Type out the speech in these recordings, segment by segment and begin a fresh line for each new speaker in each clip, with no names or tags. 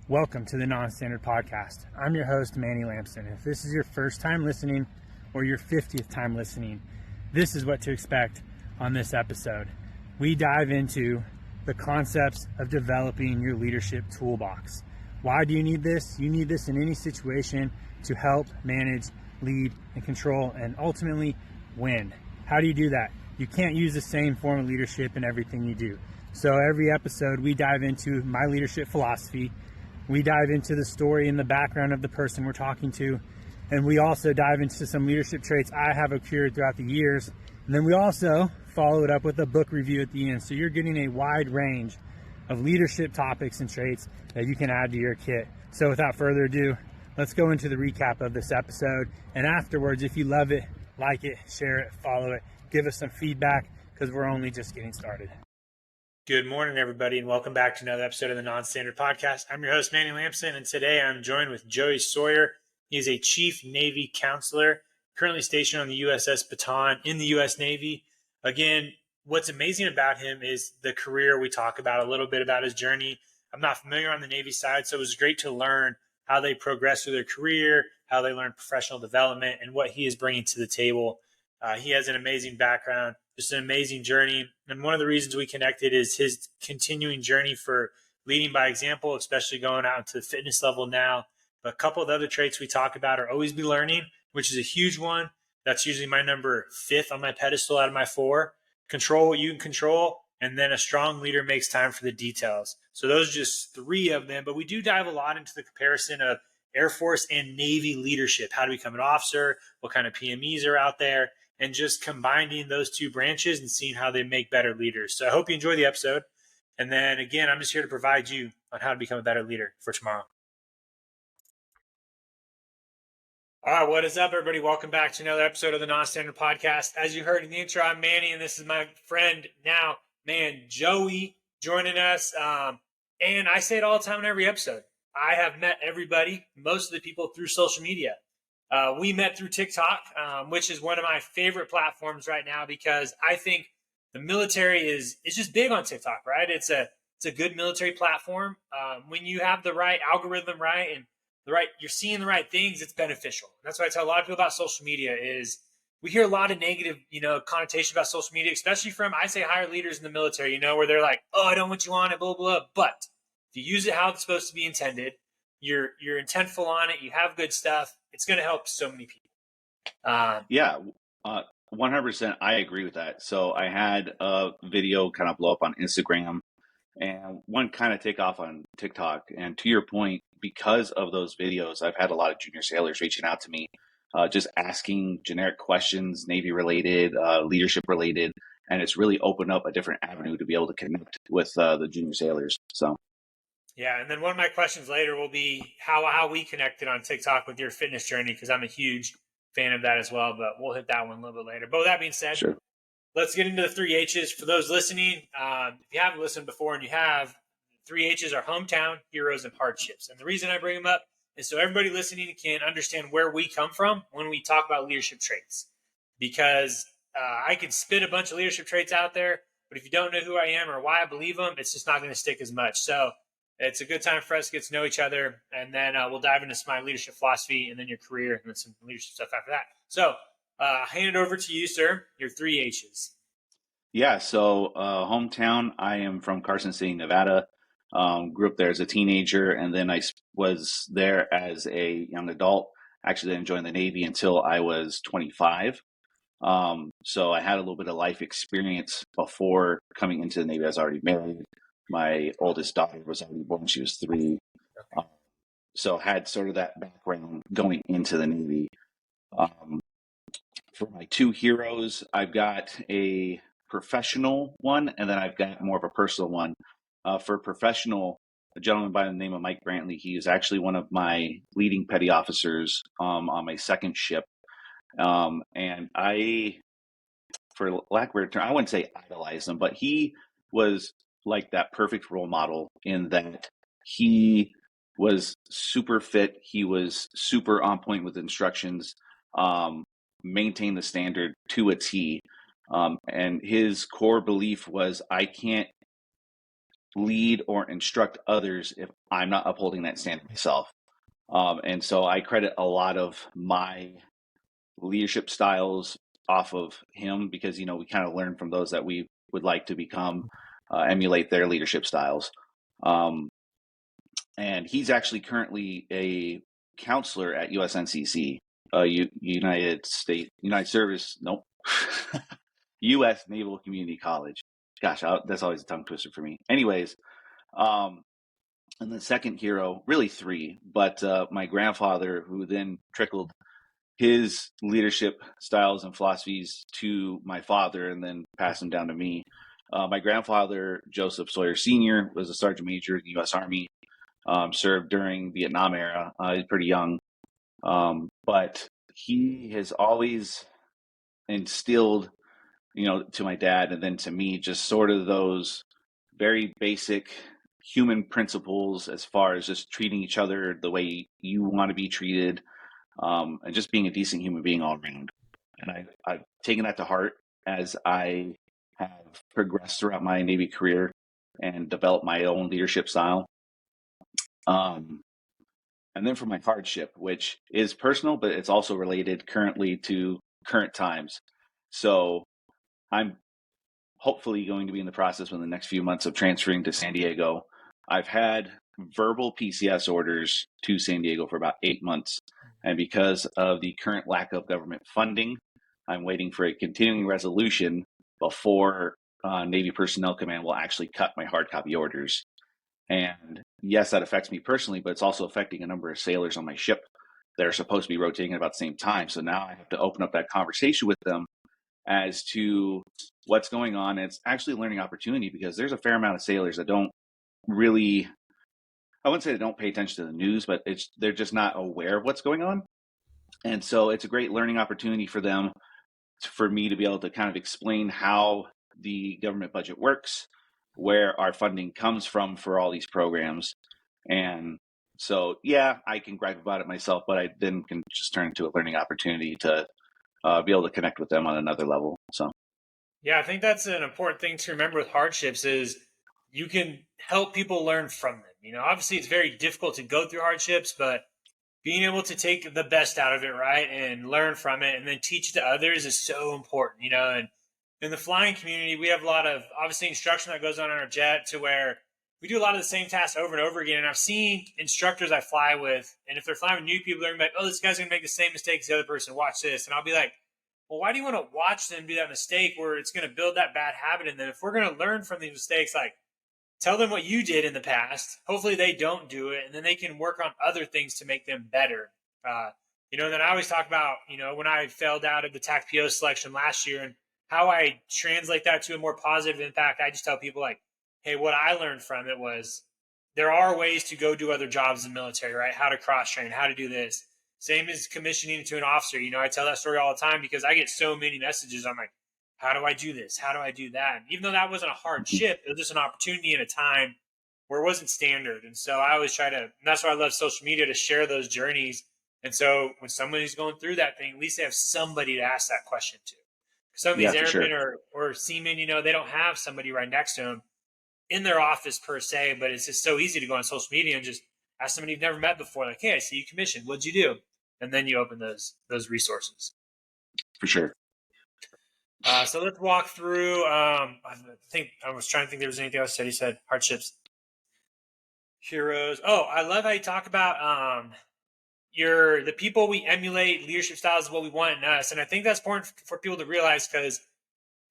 Welcome to the Non-Standard Podcast. I'm your host, Manny Lampson. If this is your first time listening or your 50th time listening, this is what to expect on this episode. We dive into the concepts of developing your leadership toolbox. Why do you need this? You need this in any situation to help manage, lead, and control, and ultimately win. How do you do that? You can't use the same form of leadership in everything you do. So every episode, we dive into my leadership philosophy. We dive into the story and the background of the person we're talking to. And we also dive into some leadership traits I have accrued throughout the years. And then we also follow it up with a book review at the end. So you're getting a wide range of leadership topics and traits that you can add to your kit. So without further ado, let's go into the recap of this episode. And afterwards, if you love it, like it, share it, follow it, give us some feedback, because we're only just getting started. Good morning, everybody, and welcome back to another episode of the Non-Standard Podcast. I'm your host, Manny Lampson, and today I'm joined with Joey Sawyer. He is a Chief Navy Counselor, currently stationed on the USS Baton in the U.S. Navy. Again, what's amazing about him is the career. We talk about a little bit about his journey. I'm not familiar on the Navy side, so it was great to learn how they progress through their career, how they learn professional development, and what he is bringing to the table. He has an amazing background, just an amazing journey. And one of the reasons we connected is his continuing journey for leading by example, especially going out into the fitness level now. But a couple of the other traits we talk about are always be learning, which is a huge one. That's usually my number 5th on my pedestal out of my 4. Control what you can control. And then a strong leader makes time for the details. So those are just 3 of them. But we do dive a lot into the comparison of Air Force and Navy leadership, how to become an officer, what kind of PMEs are out there, and just combining those 2 branches and seeing how they make better leaders. So I hope you enjoy the episode. And then again, I'm just here to provide you on how to become a better leader for tomorrow. All right, what is up, everybody? Welcome back to another episode of the Non-Standard Podcast. As you heard in the intro, I'm Manny, and this is my friend now, Joey, joining us. And I say it all the time in every episode. I have met everybody, most of the people, through social media. We met through TikTok, which is one of my favorite platforms right now because I think the military is just big on TikTok, right? It's a good military platform. When you have the right algorithm, right, and you're seeing the right things, it's beneficial. And that's why I tell a lot of people about social media is we hear a lot of negative, connotation about social media, especially from, I say, higher leaders in the military, where they're like, oh, I don't want you on it, blah, blah, blah. But if you use it how it's supposed to be intended, you're intentful on it, you have good stuff, it's going to help so many people.
100%. I agree with that. So I had a video kind of blow up on Instagram and one kind of take off on TikTok. And to your point, because of those videos, I've had a lot of junior sailors reaching out to me, just asking generic questions, Navy related, leadership related, and it's really opened up a different avenue to be able to connect with the junior sailors. So.
Yeah, and then one of my questions later will be how we connected on TikTok with your fitness journey, because I'm a huge fan of that as well, but we'll hit that one a little bit later. But with that being said,
Sure.
Let's get into the 3 H's. For those listening, if you haven't listened before and you have, 3 H's are hometown, heroes, and hardships. And the reason I bring them up is so everybody listening can understand where we come from when we talk about leadership traits. Because I could spit a bunch of leadership traits out there, but if you don't know who I am or why I believe them, it's just not going to stick as much. So it's a good time for us to get to know each other, and then we'll dive into my leadership philosophy and then your career and then some leadership stuff after that. So hand it over to you, sir, your 3 H's.
Yeah, so hometown, I am from Carson City, Nevada. Grew up there as a teenager, and then I was there as a young adult. Actually didn't join the Navy until I was 25. So I had a little bit of life experience before coming into the Navy. I was already married. My oldest daughter was already born. She was 3. So had sort of that background going into the Navy. For my 2 heroes, I've got a professional one, and then I've got more of a personal one. For professional, a gentleman by the name of Mike Brantley, he is actually one of my leading petty officers on my 2nd ship. And I, for lack of a better term, I wouldn't say idolize him, but he was like that perfect role model in that he was super fit. He was super on point with instructions, maintain the standard to a T. And his core belief was, I can't lead or instruct others if I'm not upholding that standard myself. And so I credit a lot of my leadership styles off of him because, we kind of learn from those that we would like to become, emulate their leadership styles. And he's actually currently a counselor at USNCC, United Service, nope, U.S. Naval Community College. Gosh, that's always a tongue twister for me. Anyways, and the second hero, really three, but my grandfather, who then trickled his leadership styles and philosophies to my father and then passed them down to me. My grandfather, Joseph Sawyer Sr., was a sergeant major in the U.S. Army, served during Vietnam era. He's pretty young, but he has always instilled, to my dad and then to me, just sort of those very basic human principles as far as just treating each other the way you want to be treated, and just being a decent human being all around. And I've taken that to heart as I have progressed throughout my Navy career and developed my own leadership style. And then for my hardship, which is personal, but it's also related currently to current times. So I'm hopefully going to be in the process within the next few months of transferring to San Diego. I've had verbal PCS orders to San Diego for about 8 months. And because of the current lack of government funding, I'm waiting for a continuing resolution before Navy Personnel Command will actually cut my hard copy orders. And yes, that affects me personally, but it's also affecting a number of sailors on my ship that are supposed to be rotating at about the same time. So now I have to open up that conversation with them as to what's going on. It's actually a learning opportunity because there's a fair amount of sailors that don't really, I wouldn't say they don't pay attention to the news, but they're just not aware of what's going on. And so it's a great learning opportunity for them, for me to be able to kind of explain how the government budget works, where our funding comes from for all these programs. And so, yeah, I can gripe about it myself, but I then can just turn it into a learning opportunity to be able to connect with them on another level. So,
yeah, I think that's an important thing to remember with hardships is you can help people learn from them. Obviously it's very difficult to go through hardships, but being able to take the best out of it, right, and learn from it and then teach it to others is so important, and in the flying community, we have a lot of obviously instruction that goes on in our jet to where we do a lot of the same tasks over and over again. And I've seen instructors I fly with, and if they're flying with new people, they're gonna be like, "Oh, this guy's gonna make the same mistake as the other person. Watch this." And I'll be like, "Well, why do you want to watch them do that mistake where it's gonna build that bad habit in them? If we're gonna learn from these mistakes, like tell them what you did in the past. Hopefully they don't do it, and then they can work on other things to make them better." Then I always talk about, when I failed out of the TACPO selection last year and how I translate that to a more positive impact. I just tell people like, hey, what I learned from it was there are ways to go do other jobs in the military, right? How to cross train, how to do this. Same as commissioning to an officer. I tell that story all the time because I get so many messages. I'm like, how do I do this? How do I do that? And even though that wasn't a hard ship, it was just an opportunity in a time where it wasn't standard. And so I always try to, and that's why I love social media, to share those journeys. And so when somebody's going through that thing, at least they have somebody to ask that question to. Some of these airmen or seamen, they don't have somebody right next to them in their office per se, but it's just so easy to go on social media and just ask somebody you've never met before, like, hey, I see you commissioned. What'd you do? And then you open those resources.
For sure.
So let's walk through. I was trying to think there was anything else that he said. Hardships, heroes. Oh, I love how you talk about the people we emulate. Leadership styles is what we want in us, and I think that's important for people to realize because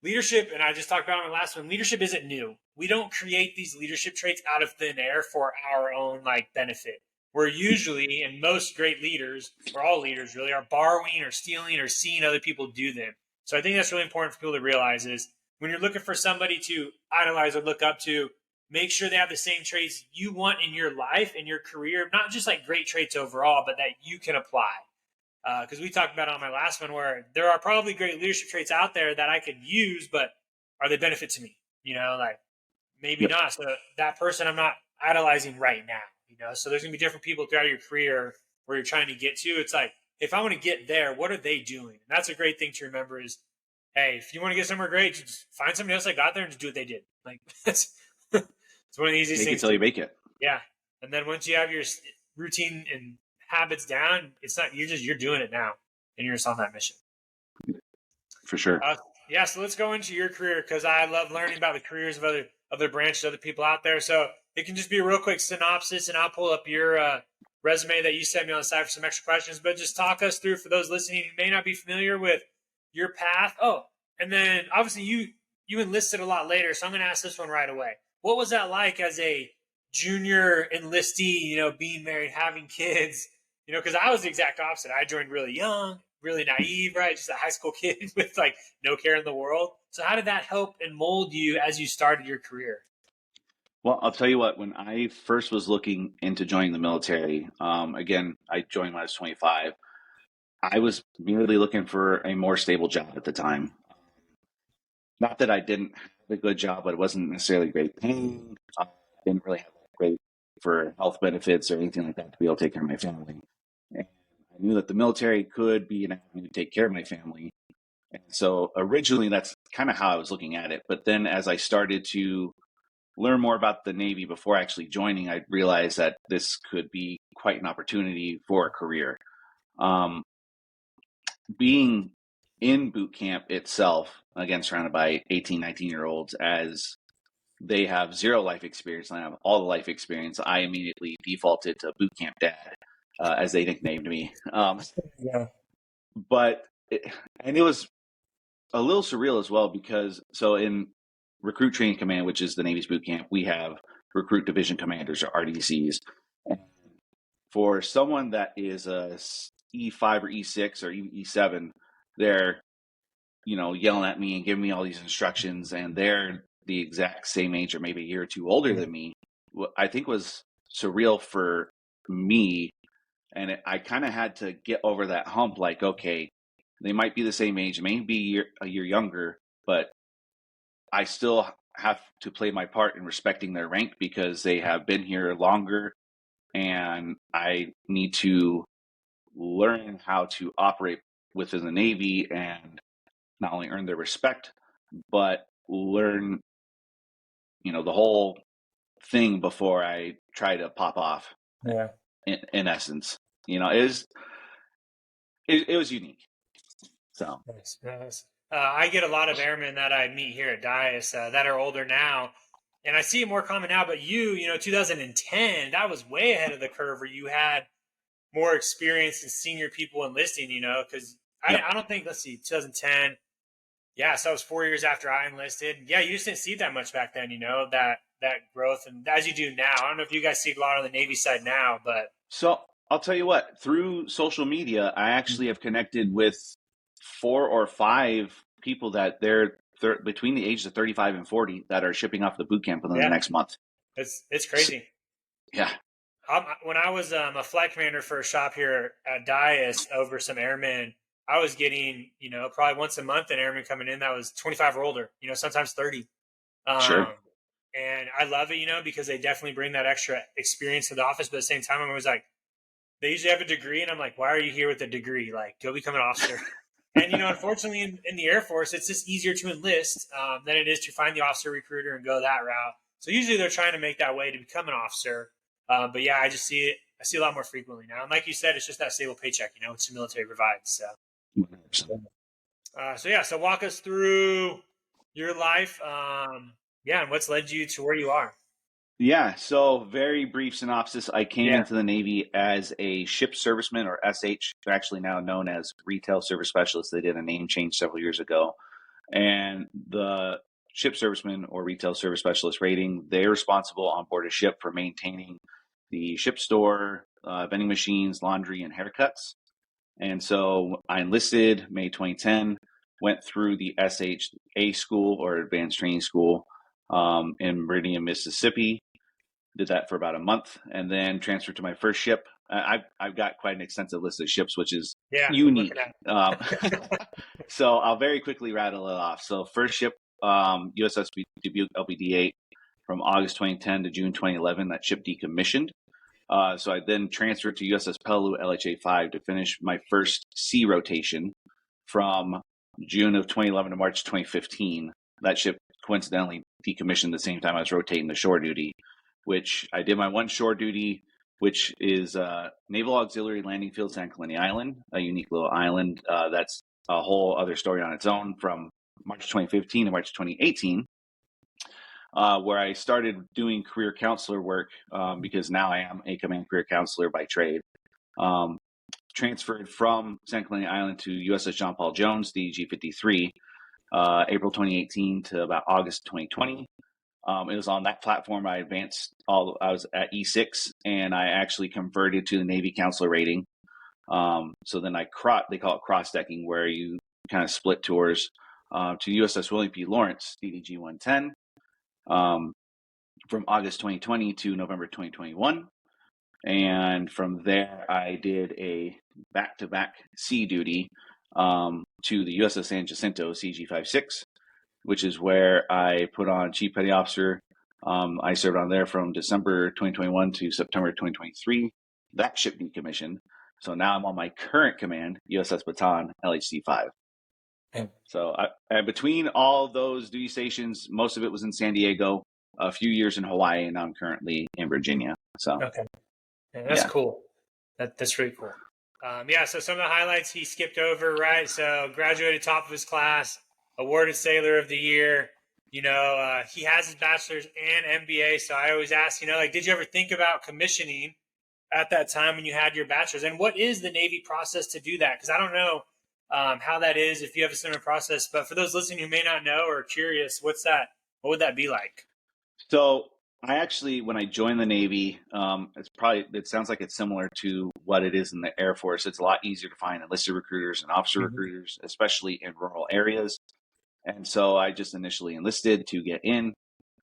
leadership, and I just talked about it in the last one. Leadership isn't new. We don't create these leadership traits out of thin air for our own benefit. We're usually, and most great leaders, or all leaders really, are borrowing or stealing or seeing other people do them. So I think that's really important for people to realize is when you're looking for somebody to idolize or look up to, make sure they have the same traits you want in your life and your career, not just great traits overall, but that you can apply. Because we talked about it on my last one where there are probably great leadership traits out there that I could use, but are they benefit to me? Maybe not. So that person I'm not idolizing right now, so there's going to be different people throughout your career where you're trying to get to. It's like, if I want to get there, what are they doing? And that's a great thing to remember is, hey, if you want to get somewhere great, just find somebody else that got there and just do what they did. That's It's one of the easiest
Make it
things
till
to
you make it.
Yeah. And then once you have your routine and habits down, it's not, you're doing it now and you're just on that mission.
For sure.
Yeah. So let's go into your career, because I love learning about the careers of other branches, other people out there. So it can just be a real quick synopsis, and I'll pull up your resume that you sent me on the side for some extra questions, but just talk us through, for those listening who may not be familiar with your path. Oh, and then obviously you enlisted a lot later. So I'm going to ask this one right away. What was that like as a junior enlistee, being married, having kids, because I was the exact opposite. I joined really young, really naive, right? Just a high school kid with like no care in the world. So how did that help and mold you as you started your career?
Well, I'll tell you what, when I first was looking into joining the military, again, I joined when I was 25. I was merely looking for a more stable job at the time. Not that I didn't have a good job, but it wasn't necessarily great paying. Didn't really have great for health benefits or anything like that to be able to take care of my family. And I knew that the military could be an avenue to take care of my family. And so originally that's kind of how I was looking at it. But then as I started to learn more about the Navy before actually joining, I realized that this could be quite an opportunity for a career. Being in boot camp itself, again, surrounded by 18, 19-year-olds, as they have zero life experience and I have all the life experience, I immediately defaulted to boot camp dad, as they nicknamed me.
Yeah.
But it was a little surreal as well, because so in Recruit Training Command, which is the Navy's boot camp, we have Recruit Division Commanders, or RDCs. And for someone that is a E5 or E6 or E7, they're yelling at me and giving me all these instructions, and they're the exact same age or maybe a year or two older than me. What I think was surreal for me, and I kind of had to get over that hump. Like, okay, they might be the same age, maybe a year younger, but I still have to play my part in respecting their rank because they have been here longer, and I need to learn how to operate within the Navy and not only earn their respect, but learn, the whole thing before I try to pop off.
Yeah.
In essence, it was unique. So
Nice. I get a lot of airmen that I meet here at Dias that are older now, and I see it more common now. But 2010, that was way ahead of the curve, where you had more experience and senior people enlisting. Because
yep.
I don't think, let's see, 2010. Yeah, so that was 4 years after I enlisted. Yeah, you just didn't see that much back then. That growth, and as you do now. I don't know if you guys see it a lot on the Navy side now, but
so I'll tell you what. Through social media, I actually have connected with 4 or 5 people that they're between the ages of 35 and 40 that are shipping off the boot camp within the next month.
It's crazy.
Yeah.
When I was a flight commander for a shop here at Dias over some airmen, I was getting, probably once a month an airman coming in that was 25 or older, sometimes 30.
Sure.
And I love it, because they definitely bring that extra experience to the office. But at the same time, I'm always like, they usually have a degree, and I'm like, why are you here with a degree? Like, go become an officer. And, unfortunately in the Air Force, it's just easier to enlist than it is to find the officer recruiter and go that route. So usually they're trying to make that way to become an officer. But yeah, I just see it. I see a lot more frequently now. And like you said, it's just that stable paycheck, which the military provides. So, so walk us through your life. And what's led you to where you are.
Yeah. So very brief synopsis. I came into the Navy as a ship serviceman, or SH. They're actually now known as retail service specialists. They did a name change several years ago. And the ship serviceman or retail service specialist rating, they're responsible on board a ship for maintaining the ship store, vending machines, laundry, and haircuts. And so I enlisted May 2010, went through the SHA school, or advanced training school, in Meridian, Mississippi. Did that for about a month, and then transferred to my first ship. I've got quite an extensive list of ships, which is unique. So I'll very quickly rattle it off. So first ship, USS Dubuque LBD-8, from August 2010 to June 2011. That ship decommissioned. So I then transferred to USS Peleliu LHA-5 to finish my first sea rotation from June of 2011 to March 2015. That ship coincidentally decommissioned the same time I was rotating to shore duty, which I did my one shore duty, which is Naval Auxiliary Landing Field San Clemente Island, a unique little island. That's a whole other story on its own, from March 2015 to March 2018, where I started doing career counselor work, because now I am a command career counselor by trade. Transferred from San Clemente Island to USS John Paul Jones, DDG 53, April 2018 to about August 2020. It was on that platform I advanced I was at E6, and I actually converted to the Navy counselor rating. So then they call it cross-decking, where you kind of split tours to USS William P. Lawrence, DDG 110, from August 2020 to November 2021. And from there, I did a back-to-back sea duty to the USS San Jacinto CG-56, which is where I put on Chief Petty Officer. I served on there from December 2021 to September 2023. That ship decommissioned. So now I'm on my current command, USS Bataan, LHC-5. So between all those duty stations, most of it was in San Diego, a few years in Hawaii, and I'm currently in Virginia. So
okay. Yeah, that's cool. That's really cool. So some of the highlights he skipped over, right? So graduated top of his class, awarded Sailor of the Year. He has his bachelor's and MBA. So I always ask, did you ever think about commissioning at that time when you had your bachelor's? And what is the Navy process to do that? Because I don't know how that is, if you have a similar process. But for those listening who may not know or are curious, what's that? What would that be like?
So I actually, when I joined the Navy, it sounds like it's similar to what it is in the Air Force. It's a lot easier to find enlisted recruiters and officer recruiters, especially in rural areas. And so I just initially enlisted to get in.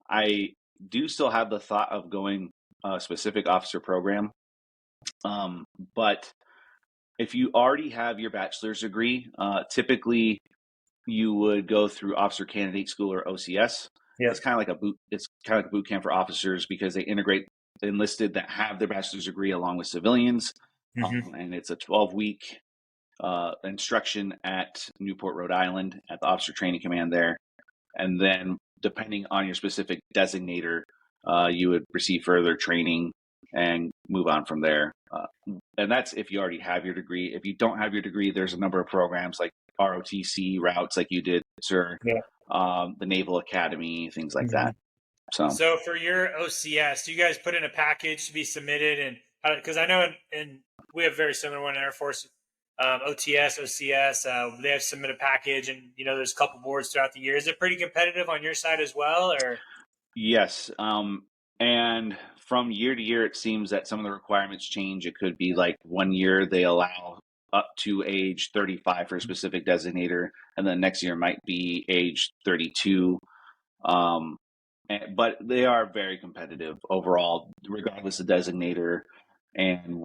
I do still have the thought of going a specific officer program. But if you already have your bachelor's degree, typically you would go through Officer Candidate School, or OCS. Yep. It's kind of like a boot camp for officers, because they integrate the enlisted that have their bachelor's degree along with civilians. And it's a 12-week instruction at Newport, Rhode Island, at the Officer Training Command there. And then depending on your specific designator, you would receive further training and move on from there. And that's if you already have your degree. If you don't have your degree, there's a number of programs like ROTC routes, like you did, sir. Yeah. The Naval Academy, things like that. So for your OCS, do you guys put in a package to be submitted? And because I know and we have very similar one in Air Force, OTS, OCS, they have submit a package, and there's a couple boards throughout the year. Is it pretty competitive on your side as well, or? Yes. And from year to year, it seems that some of the requirements change. It could be like 1 year they allow up to age 35 for a specific designator, and then next year might be age 32. But they are very competitive overall, regardless of designator and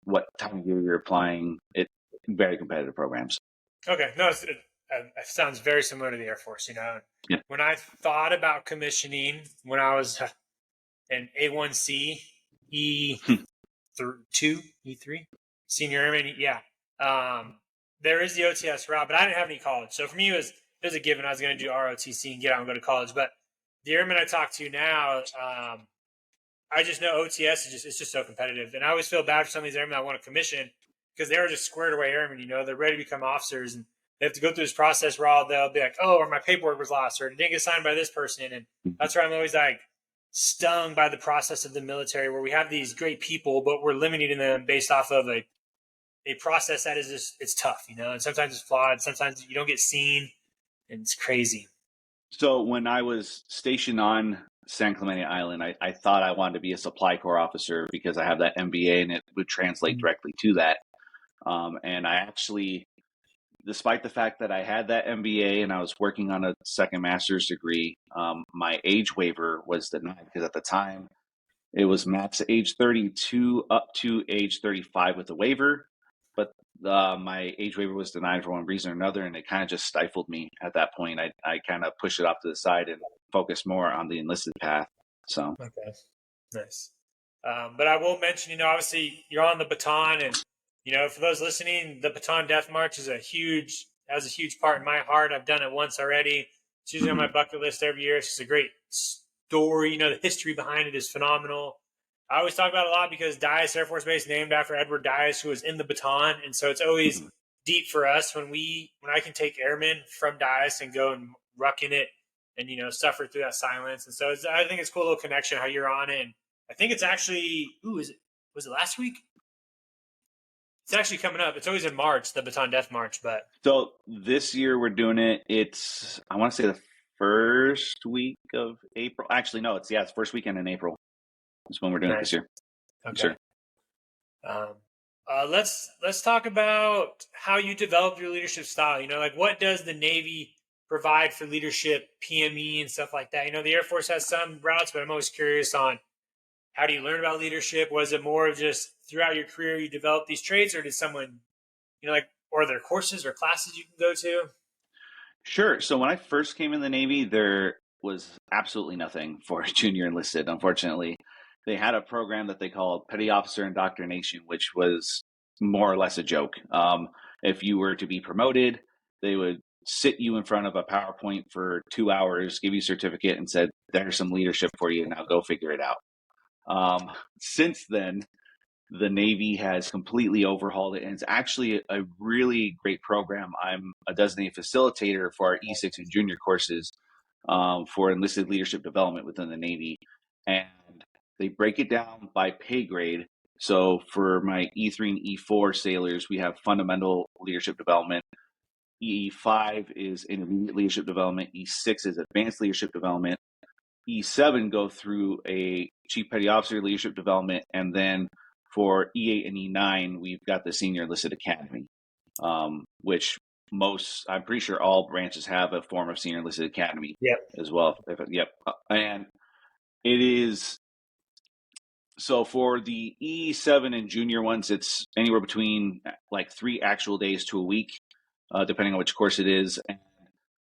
what time of year you're applying. It's very competitive programs. Okay, no, it sounds very similar to the Air Force. Yeah. When I thought about commissioning, when I was an A1C, E2, E3, senior airman, there is the OTS route, but I didn't have any college. So for me, it was a given. I was going to do ROTC and get out and go to college. But the airmen I talk to now, I just know OTS is just so competitive. And I always feel bad for some of these airmen I want to commission, because they're just squared away airmen. They're ready to become officers, and they have to go through this process where they'll be like, or my paperwork was lost, or it didn't get signed by this person. And that's where I'm always like stung by the process of the military, where we have these great people, but we're limiting them based off of a process that is just, it's tough, and sometimes it's flawed. Sometimes you don't get seen, and it's crazy. So when I was stationed on San Clemente Island, I thought I wanted to be a supply corps officer, because I have that MBA and it would translate directly to that. And I actually, despite the fact that I had that MBA and I was working on a second master's degree, my age waiver was denied, because at the time it was max age 32 up to age 35 with a waiver. But my age waiver was denied for one reason or another, and it kind of just stifled me at that point. I kind of pushed it off to the side and focused more on the enlisted path. So okay, nice. But I will mention, obviously you're on the Bataan, and for those listening, the Bataan Death March has a huge part in my heart. I've done it once already.
It's usually on my bucket list every year. It's just a great story. The history behind it is phenomenal. I always talk about it a lot because Dyess Air Force Base named after Edward Dyess, who was in the baton, and so it's always deep for us when I can take airmen from Dyess and go and ruck in it and suffer through that silence. And so I think it's a cool little connection how you're on it. And I think it's actually was it last week? It's actually coming up. It's always in March, the Baton Death March. But
so this year we're doing it. It's, I want to say, the first week of April. Actually, no, it's first weekend in April. That's when we're doing it this year.
Okay.
Sure.
Let's talk about how you developed your leadership style. What does the Navy provide for leadership, PME, and stuff like that? The Air Force has some routes, but I'm always curious on how do you learn about leadership? Was it more of just throughout your career you developed these traits, or did someone, or are there courses or classes you can go to?
Sure. So when I first came in the Navy, there was absolutely nothing for junior enlisted, unfortunately. They had a program that they called Petty Officer Indoctrination, which was more or less a joke. If you were to be promoted, they would sit you in front of a PowerPoint for 2 hours, give you a certificate, and said, there's some leadership for you. Now go figure it out. Since then, the Navy has completely overhauled it, and it's actually a really great program. I'm a designated facilitator for our E6 and junior courses for enlisted leadership development within the Navy. And they break it down by pay grade. So for my E3 and E4 sailors, we have fundamental leadership development. E5 is intermediate leadership development. E6 is advanced leadership development. E7 go through a chief petty officer leadership development. And then for E8 and E9, we've got the senior enlisted academy, which I'm pretty sure all branches have a form of senior enlisted academy as well. Yep. And it is, so for the E7 and junior ones, it's anywhere between like 3 actual days to a week, depending on which course it is. And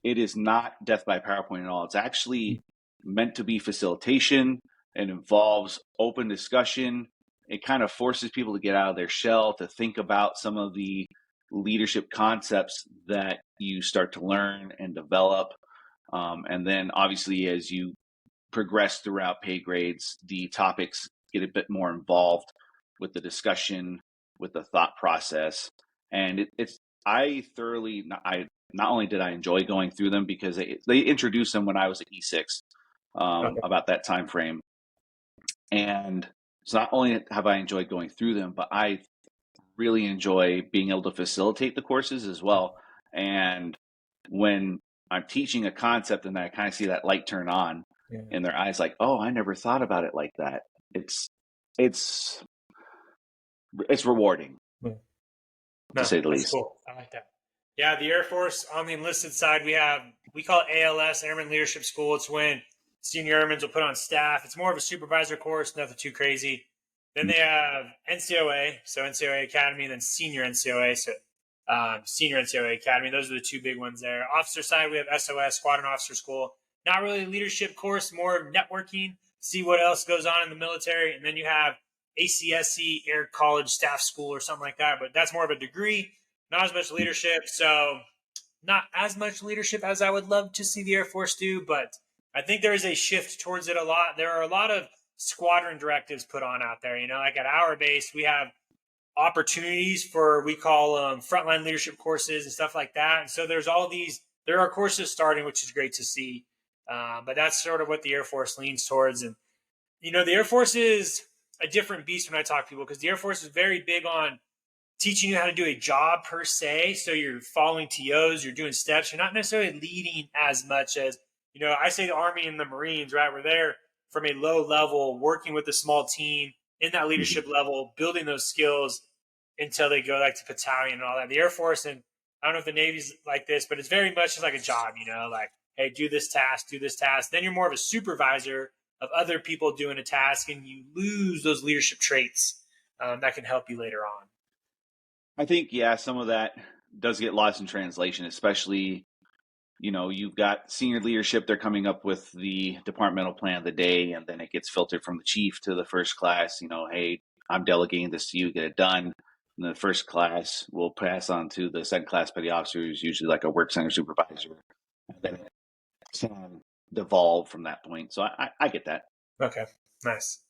it is not death by PowerPoint at all. It's actually meant to be facilitation. It involves open discussion. It kind of forces people to get out of their shell, to think about some of the leadership concepts that you start to learn and develop. And then obviously, as you progress throughout pay grades, the topics get a bit more involved with the discussion, with the thought process. And not only did I enjoy going through them, because they introduced them when I was at E6, about that time frame. And so not only have I enjoyed going through them, but I really enjoy being able to facilitate the courses as well. And when I'm teaching a concept and I kind of see that light turn on in their eyes, like, oh, I never thought about it like that. It's rewarding, to say the least.
Cool. I like that. Yeah, the Air Force on the enlisted side, we call it ALS, Airman Leadership School. It's when senior airmen will put on staff. It's more of a supervisor course, nothing too crazy. Then they have NCOA, so NCOA Academy, and then Senior NCOA, so Senior NCOA Academy. Those are the two big ones there. Officer side, we have SOS, Squadron Officer School. Not really a leadership course, more networking, see what else goes on in the military. And then you have ACSC, Air College Staff School or something like that, but that's more of a degree, not as much leadership. So not as much leadership as I would love to see the Air Force do, but I think there is a shift towards it a lot. There are a lot of squadron directives put on out there. Like at our base, we have opportunities for, we call frontline leadership courses and stuff like that. And so there are courses starting, which is great to see. But that's sort of what the Air Force leans towards. And, the Air Force is a different beast when I talk to people, because the Air Force is very big on teaching you how to do a job per se. So you're following TOs, you're doing steps. You're not necessarily leading as much as, I say the Army and the Marines, right? We're there from a low level, working with a small team in that leadership level, building those skills until they go like to battalion and all that. The Air Force, and I don't know if the Navy's like this, but it's very much just like a job, like, hey, do this task. Then you're more of a supervisor of other people doing a task, and you lose those leadership traits that can help you later on.
I think, some of that does get lost in translation, especially, you've got senior leadership, they're coming up with the departmental plan of the day, and then it gets filtered from the chief to the first class, hey, I'm delegating this to you, get it done. And the first class will pass on to the second class petty officer, who's usually like a work center supervisor. And then can devolve from that point. So I get that.
Okay, nice.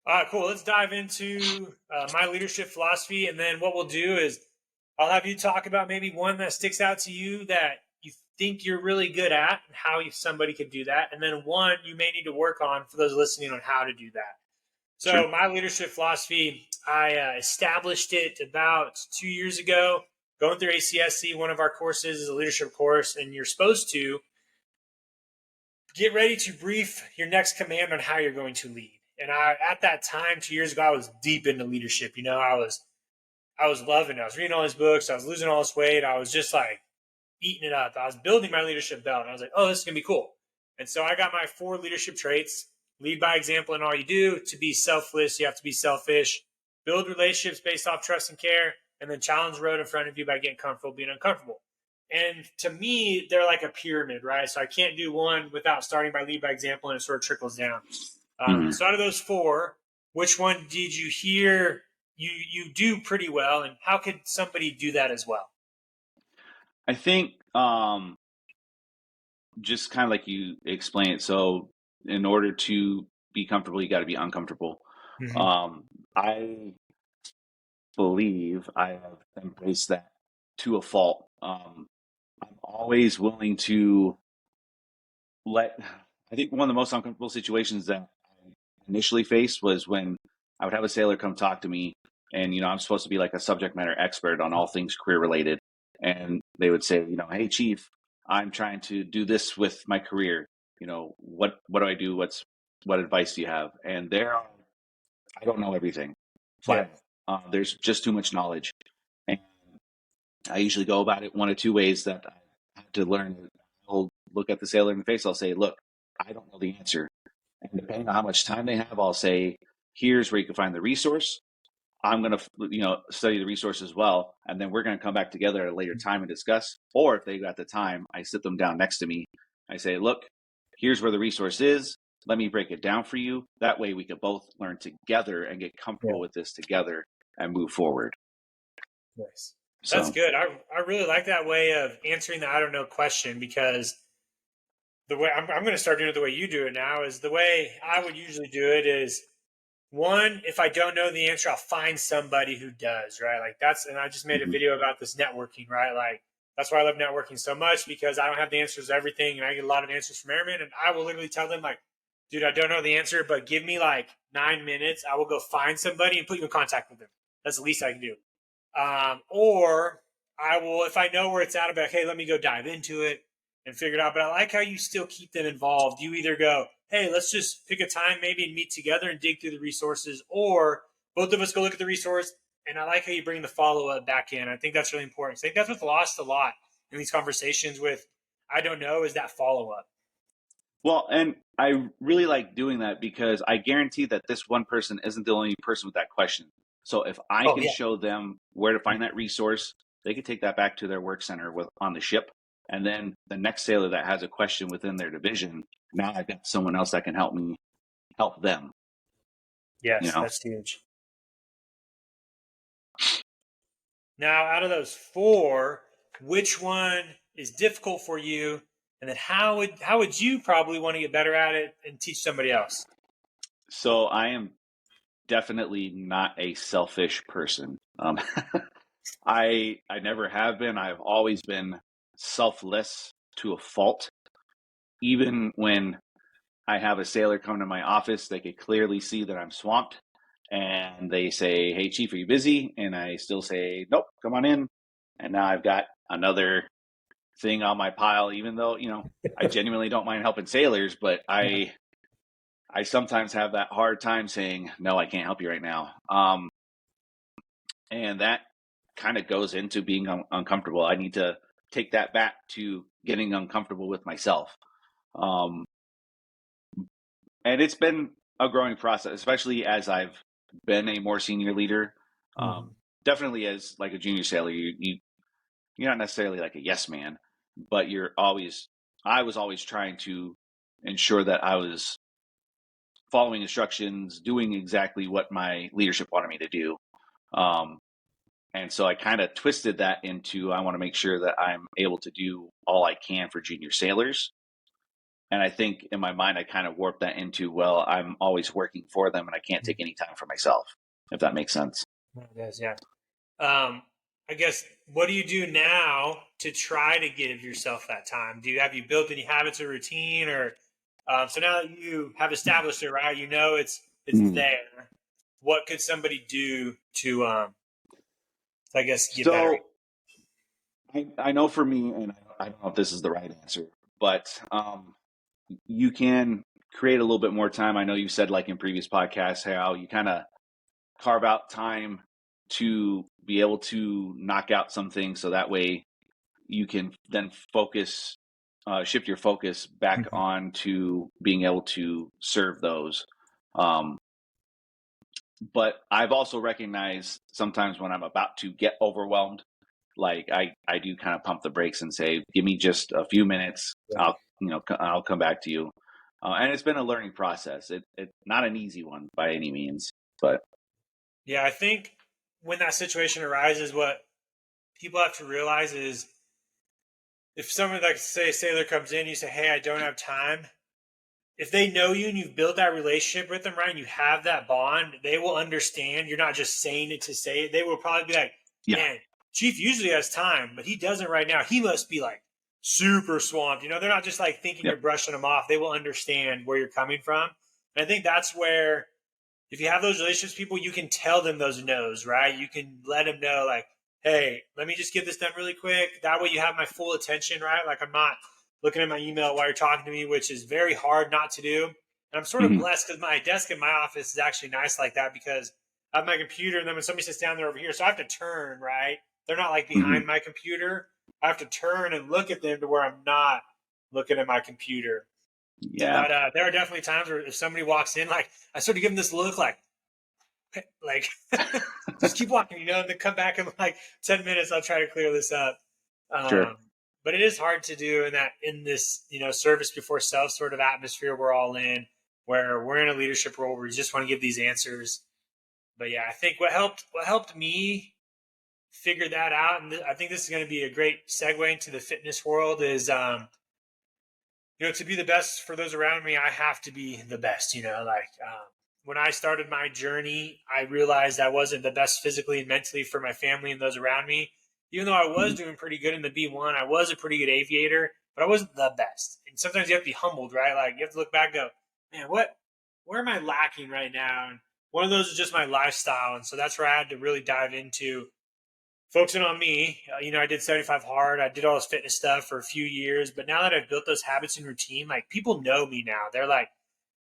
All right, cool. Let's dive into my leadership philosophy, and then what we'll do is I'll have you talk about maybe one that sticks out to you that you think you're really good at, and how somebody could do that, and then one you may need to work on for those listening on how to do that.
Sure.
So my leadership philosophy, I established it about 2 years ago. Going through ACSC, one of our courses is a leadership course, and you're supposed to get ready to brief your next command on how you're going to lead. And at that time, 2 years ago, I was deep into leadership. I was loving it. I was reading all these books. I was losing all this weight. I was just like eating it up. I was building my leadership belt. And I was like, oh, this is going to be cool. And so I got my 4 leadership traits: lead by example in all you do. To be selfless, you have to be selfish. Build relationships based off trust and care. And then challenge the road in front of you by getting comfortable being uncomfortable. And to me, they're like a pyramid, right? So I can't do one without starting by lead by example, and it sort of trickles down. So out of those 4, which one did you hear you do pretty well, and how could somebody do that as well?
I think just kind of like you explained it. So in order to be comfortable, you got to be uncomfortable.
Mm-hmm.
I believe I have embraced that to a fault. I'm always willing to I think one of the most uncomfortable situations that I initially faced was when I would have a sailor come talk to me, and, I'm supposed to be like a subject matter expert on all things career related. And they would say, hey, Chief, I'm trying to do this with my career. What do I do? What advice do you have? And I don't know everything.
Yeah.
Flat out. There's just too much knowledge. And I usually go about it one of 2 ways that I have to learn. I'll look at the sailor in the face. I'll say, look, I don't know the answer. And depending on how much time they have, I'll say, here's where you can find the resource. I'm going to, study the resource as well. And then we're going to come back together at a later time and discuss. Or if they got the time, I sit them down next to me. I say, look, here's where the resource is. Let me break it down for you. That way we can both learn together and get comfortable with this together and move forward.
Nice. That's
So,
good. I really like that way of answering the I don't know question, because the way I'm going to start doing it the way you do it now is the way I would usually do it is, one, if I don't know the answer, I'll find somebody who does, right? Like and I just made a video about this networking, right? Like that's why I love networking so much, because I don't have the answers to everything, and I get a lot of answers from airmen, and I will literally tell them like, dude, I don't know the answer, but give me like 9 minutes. I will go find somebody and put you in contact with them. That's the least I can do. Or I will, if I know where it's at, I'll be like, hey, let me go dive into it and figure it out. But I like how you still keep them involved. You either go, hey, let's just pick a time maybe and meet together and dig through the resources, or both of us go look at the resource. And I like how you bring the follow up back in. I think that's really important. I think that's what's lost a lot in these conversations with I don't know, is that follow up.
well, and I really like doing that because I guarantee that this one person isn't the only person with that question. So if I
Oh
can
yeah.
show them where to find that resource, they can take that back to their work center on the ship. And then the next sailor that has a question within their division, now I've got someone else that can help me help them, you
Yes,
know?
that's huge. Now, out of those 4, which one is difficult for you? And then how would you probably want to get better at it and teach somebody else?
So I am definitely not a selfish person. I never have been. I've always been selfless to a fault. Even when I have a sailor come to my office, they could clearly see that I'm swamped. And they say, hey, Chief, are you busy? And I still say, nope, come on in. And now I've got another thing on my pile, even though, I genuinely don't mind helping sailors, but I sometimes have that hard time saying, no, I can't help you right now. And that kind of goes into being uncomfortable. I need to take that back to getting uncomfortable with myself. Um, and it's been a growing process, especially as I've been a more senior leader.
Mm-hmm.
Definitely as like a junior sailor, you're not necessarily like a yes man, but I was always trying to ensure that I was following instructions, doing exactly what my leadership wanted me to do. Um, and so I kind of twisted that into I want to make sure that I'm able to do all I can for junior sailors. And I think in my mind, I kind of warped that into, well, I'm always working for them and I can't take any time for myself, if that makes sense.
It does, yeah. I guess, what do you do now to try to give yourself that time? Have you built any habits or routine, or so now that you have established it, right? You know it's
Mhm.
there. What could somebody do to, I guess, get better?
So I know for me, and I don't know if this is the right answer, but you can create a little bit more time. I know you said, like in previous podcasts, how you kind of carve out time to be able to knock out some things so that way you can then focus, shift your focus back
Mhm.
on to being able to serve those. Um, but I've also recognized sometimes when I'm about to get overwhelmed, like I do kind of pump the brakes and say, give me just a few minutes.
Yeah.
I'll come back to you. And it's been a learning process. It's not an easy one by any means, but
Yeah, I think when that situation arises, what people have to realize is if someone, like, say, a sailor comes in, you say, "Hey, I don't have time." If they know you and you've built that relationship with them, right, and you have that bond, they will understand. You're not just saying it to say it. They will probably be like,
yeah.
"Man, Chief usually has time, but he doesn't right now. He must be like super swamped." They're not just like thinking you're
Yep.
brushing them off. They will understand where you're coming from. And I think that's where, if you have those relationships, people, you can tell them those no's, right? You can let them know, like, "Hey, let me just get this done really quick." That way you have my full attention, right? Like, I'm not looking at my email while you're talking to me, which is very hard not to do. And I'm sort of
Hmm.
blessed because my desk in my office is actually nice like that, because I have my computer, and then when somebody sits down there over here, so I have to turn, right? They're not like
Hmm.
behind my computer. I have to turn and look at them to where I'm not looking at my computer.
Yeah.
But there are definitely times where if somebody walks in, like, I sort of give them this look, like just keep walking, and then come back in like 10 minutes. I'll try to clear this up.
Sure.
Um, but it is hard to do in this, service before self sort of atmosphere we're all in, where we're in a leadership role where we just want to give these answers. But yeah, I think what helped me figure that out, and I think this is going to be a great segue into the fitness world, is to be the best for those around me, I have to be the best. When I started my journey, I realized I wasn't the best physically and mentally for my family and those around me. Even though I was
Mhm.
doing pretty good in the B1, I was a pretty good aviator, but I wasn't the best. And sometimes you have to be humbled, right? Like, you have to look back and go, "Man, where am I lacking right now?" And one of those is just my lifestyle. And so that's where I had to really dive into focusing on me. I did 75 hard. I did all this fitness stuff for a few years, but now that I've built those habits and routine, like, people know me now. They're like,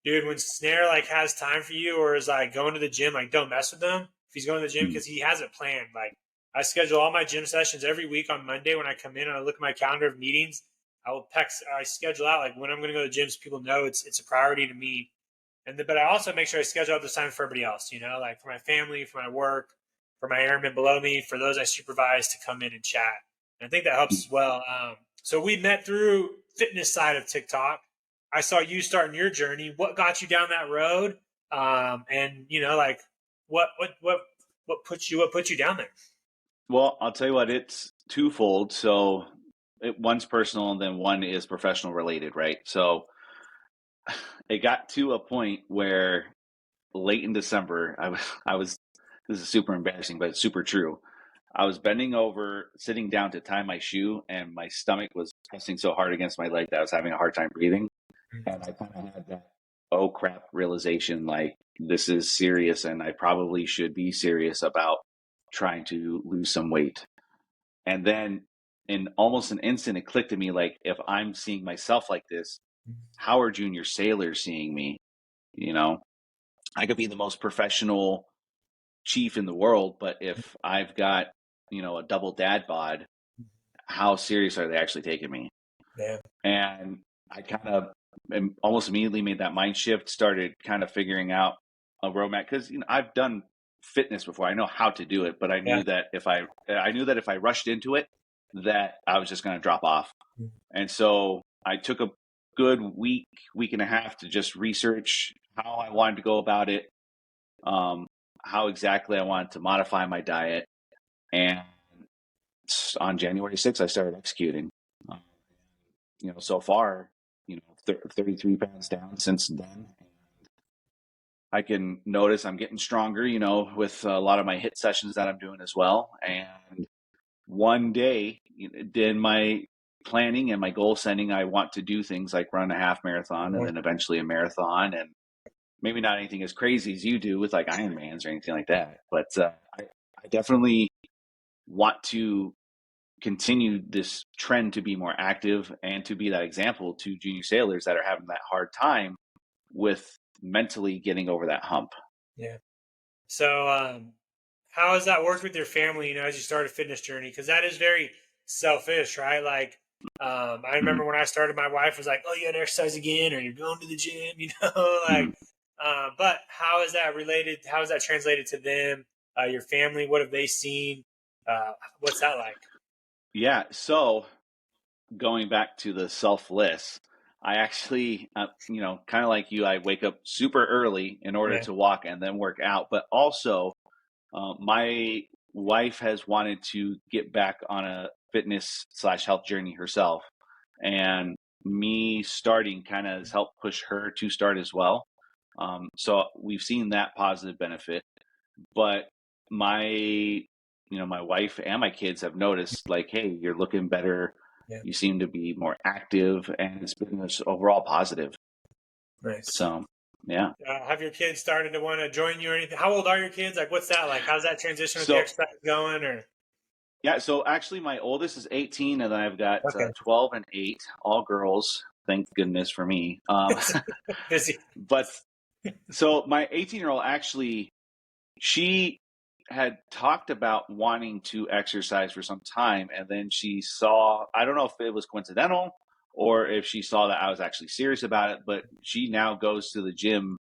"Dude, when Snare like has time for you or is like going to the gym, like, don't mess with him if he's going to the gym,
Mhm.
because he has it planned." Like, I schedule all my gym sessions every week on Monday when I come in and I look at my calendar of meetings. I schedule out like when I'm going to go to the gym so people know it's a priority to me. But I also make sure I schedule out the time for everybody else, like for my family, for my work, for my airmen below me, for those I supervise to come in and chat. And I think that helps as well. So we met through fitness side of TikTok. I saw you starting your journey. What got you down that road? And like, what put you down there?
Well, I'll tell you what, it's twofold. So one's personal and then one is professional related, right? So it got to a point where late in December, I was, this is super embarrassing, but it's super true. I was bending over, sitting down to tie my shoe, and my stomach was pressing so hard against my leg that I was having a hard time breathing. And I kind of had that, oh crap, realization, like, this is serious and I probably should be serious about trying to lose some weight. And then in almost an instant, it clicked to me, like, if I'm seeing myself like this, how are junior sailors seeing me? You know, I could be the most professional chief in the world, but if I've got, a double dad bod, how serious are they actually taking me?
Yeah.
And I kind of almost immediately made that mind shift, started kind of figuring out a roadmap because I've done fitness before. I know how to do it, but
Yeah.
I knew that if I rushed into it, that I was just going to drop off. And so I took a good week and a half to just research how I wanted to go about it, um, how exactly I wanted to modify my diet, and on January 6th, I started executing. Um, so far, 33 pounds down since then. I can notice I'm getting stronger, with a lot of my HIIT sessions that I'm doing as well. And one day, in my planning and my goal setting, I want to do things like run a half marathon and then eventually a marathon, and maybe not anything as crazy as you do with like Ironmans or anything like that. But I definitely want to continue this trend to be more active and to be that example to junior sailors that are having that hard time with mentally getting over that hump.
Yeah. So, how has that worked with your family, as you start a fitness journey? Because that is very selfish, right? Like, I remember when I started, my wife was like, "Oh, you got to exercise again, or you're going to the gym," like. But how is that related? How is that translated to them? Your family? What have they seen? What's that like?
Yeah. So going back to the selfless, I actually, kind of like you, I wake up super early in order to walk and then work out. But also, my wife has wanted to get back on a fitness/health journey herself. And me starting kind of has helped push her to start as well. So we've seen that positive benefit. But my wife and my kids have noticed, like, hey, you're looking better.
Yeah.
You seem to be more active, and it's been this overall positive.
Nice.
So, yeah.
Have your kids started to want to join you or anything? How old are your kids? Like, what's that like? How's that transition with the exercise going? Or
yeah, so actually, my oldest is 18, and then I've got
okay.
12 and 8, all girls. Thank goodness for me.
Busy.
But so my 18-year-old actually, she had talked about wanting to exercise for some time, and then she saw, I don't know if it was coincidental or if she saw that I was actually serious about it, but she now goes to the gym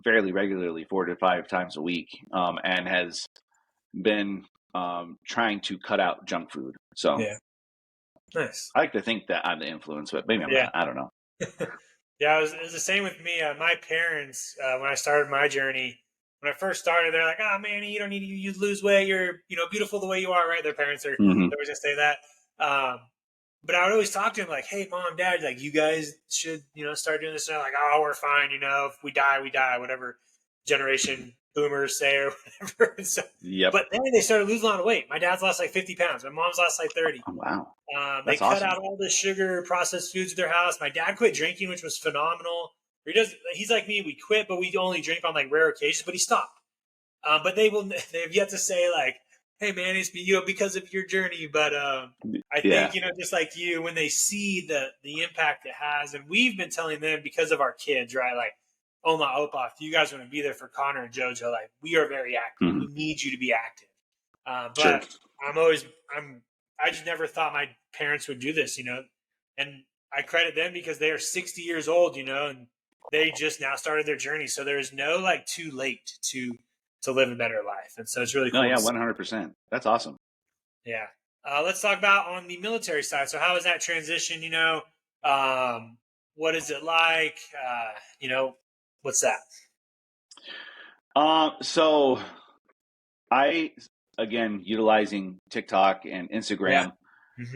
fairly regularly, 4 to 5 times a week, and has been trying to cut out junk food. So
yeah, nice.
I like to think that I'm the influence, but maybe I'm not. I don't know.
Yeah, it was the same with me. My parents, when I started my journey, when I first started, they're like, "Oh, Manny, you don't need you lose weight. You're beautiful the way you are." Right? Their parents are
Mm-hmm.
they always gonna say that. But I would always talk to them like, "Hey, mom, dad, like you guys should start doing this." And they're like, "Oh, we're fine. If we die, we die. Whatever generation boomers say or whatever." So,
Yep.
but then they started losing a lot of weight. My dad's lost like 50 pounds. My mom's lost like 30.
Oh, wow.
They
That's
cut
awesome.
out all the sugar, processed foods at their house. My dad quit drinking, which was phenomenal. He's like me. We quit, but we only drink on like rare occasions. But he stopped. But they have yet to say like, "Hey, man, it's because of your journey." But I think just like you, when they see the impact it has, and we've been telling them because of our kids, right? Like, Oma, Opa, if you guys want to be there for Connor and JoJo, like we are very active.
Mm-hmm.
We need you to be active.
Sure.
But I just never thought my parents would do this, and I credit them because they are 60 years old, and they just now started their journey. So there is no like too late to live a better life. And so it's really cool.
No, yeah, 100%. That's awesome.
Yeah. Let's talk about on the military side. So how is that transition? What is it like? What's that?
So I, again, utilizing TikTok and Instagram,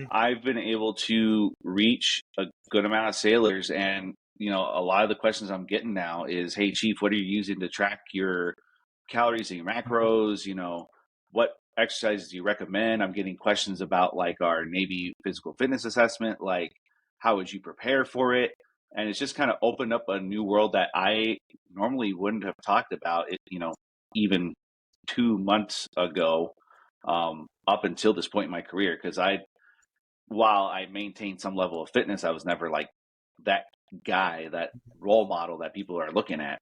I've been able to reach a good amount of sailors. And, a lot of the questions I'm getting now is, hey, Chief, what are you using to track your calories and your macros? What exercises do you recommend? I'm getting questions about like our Navy physical fitness assessment, like how would you prepare for it? And it's just kind of opened up a new world that I normally wouldn't have talked about it, even 2 months ago, up until this point in my career. Because while I maintained some level of fitness, I was never like that guy, that role model that people are looking at.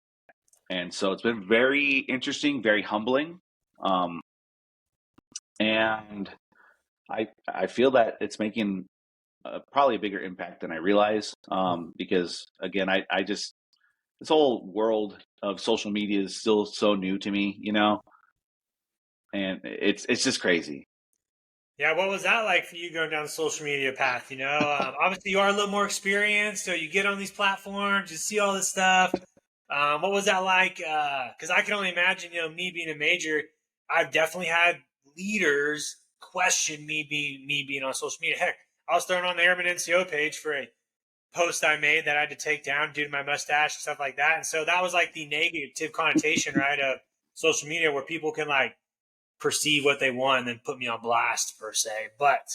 And so it's been very interesting, very humbling. And I feel that it's making probably a bigger impact than I realize, because again, I just, this whole world of social media is still so new to me, and it's just crazy.
Yeah, what was that like for you going down the social media path? Obviously you are a little more experienced, so you get on these platforms, you see all this stuff. What was that like? Because I can only imagine, me being a major, I've definitely had leaders question me being on social media. Heck, I was thrown on the Airman NCO page for a post I made that I had to take down due to my mustache and stuff like that. And so that was like the negative connotation, right, of social media, where people can like perceive what they want and then put me on blast per se. But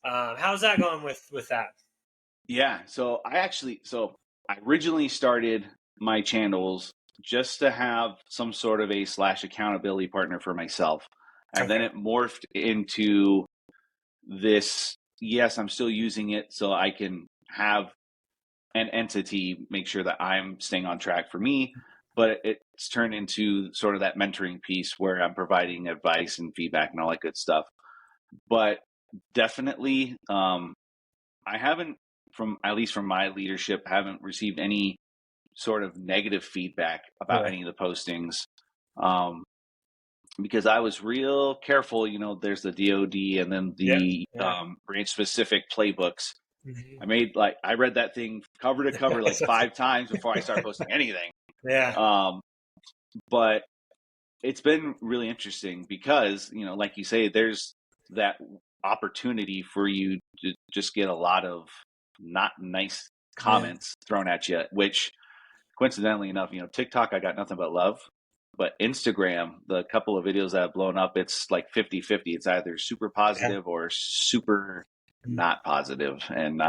how's that going with that?
Yeah. I originally started my channels just to have some sort of a / accountability partner for myself. And then it morphed into this. Yes, I'm still using it so I can have an entity make sure that I'm staying on track for me, but it's turned into sort of that mentoring piece where I'm providing advice and feedback and all that good stuff. But definitely, I haven't, from at least from my leadership, haven't received any sort of negative feedback about any of the postings. Because I was real careful, there's the DOD and then the branch specific playbooks.
Mm-hmm.
I read that thing cover to cover like 5 times before I start posting anything.
Yeah.
But it's been really interesting because, like you say, there's that opportunity for you to just get a lot of not nice comments thrown at you, which coincidentally enough, TikTok, I got nothing but love. But Instagram, the couple of videos that have blown up, it's like 50-50. It's either super positive or super not positive. And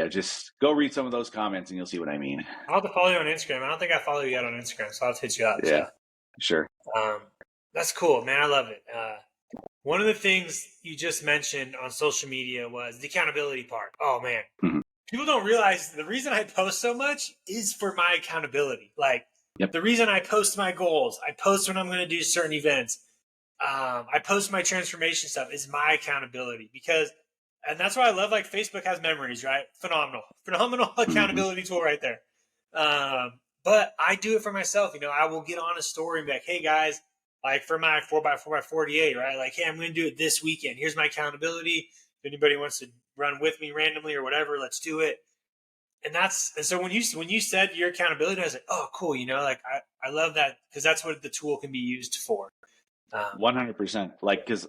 just go read some of those comments and you'll see what I mean.
I'll have to follow you on Instagram. I don't think I follow you yet on Instagram, so I'll have to hit you up.
Yeah, sure.
That's cool, man. I love it. One of the things you just mentioned on social media was the accountability part. Oh, man.
Mm-hmm.
People don't realize the reason I post so much is for my accountability. Like, the reason I post my goals, I post when I'm going to do certain events, I post my transformation stuff is my accountability and that's why I love like Facebook has memories, right? Phenomenal accountability tool right there. But I do it for myself. I will get on a story and be like, hey guys, like for my 4x4x48, right? Like, hey, I'm going to do it this weekend. Here's my accountability. If anybody wants to run with me randomly or whatever, let's do it. And so when you said your accountability, I was like, oh, cool. Like I love that because that's what the tool can be used for.
100%. Like, because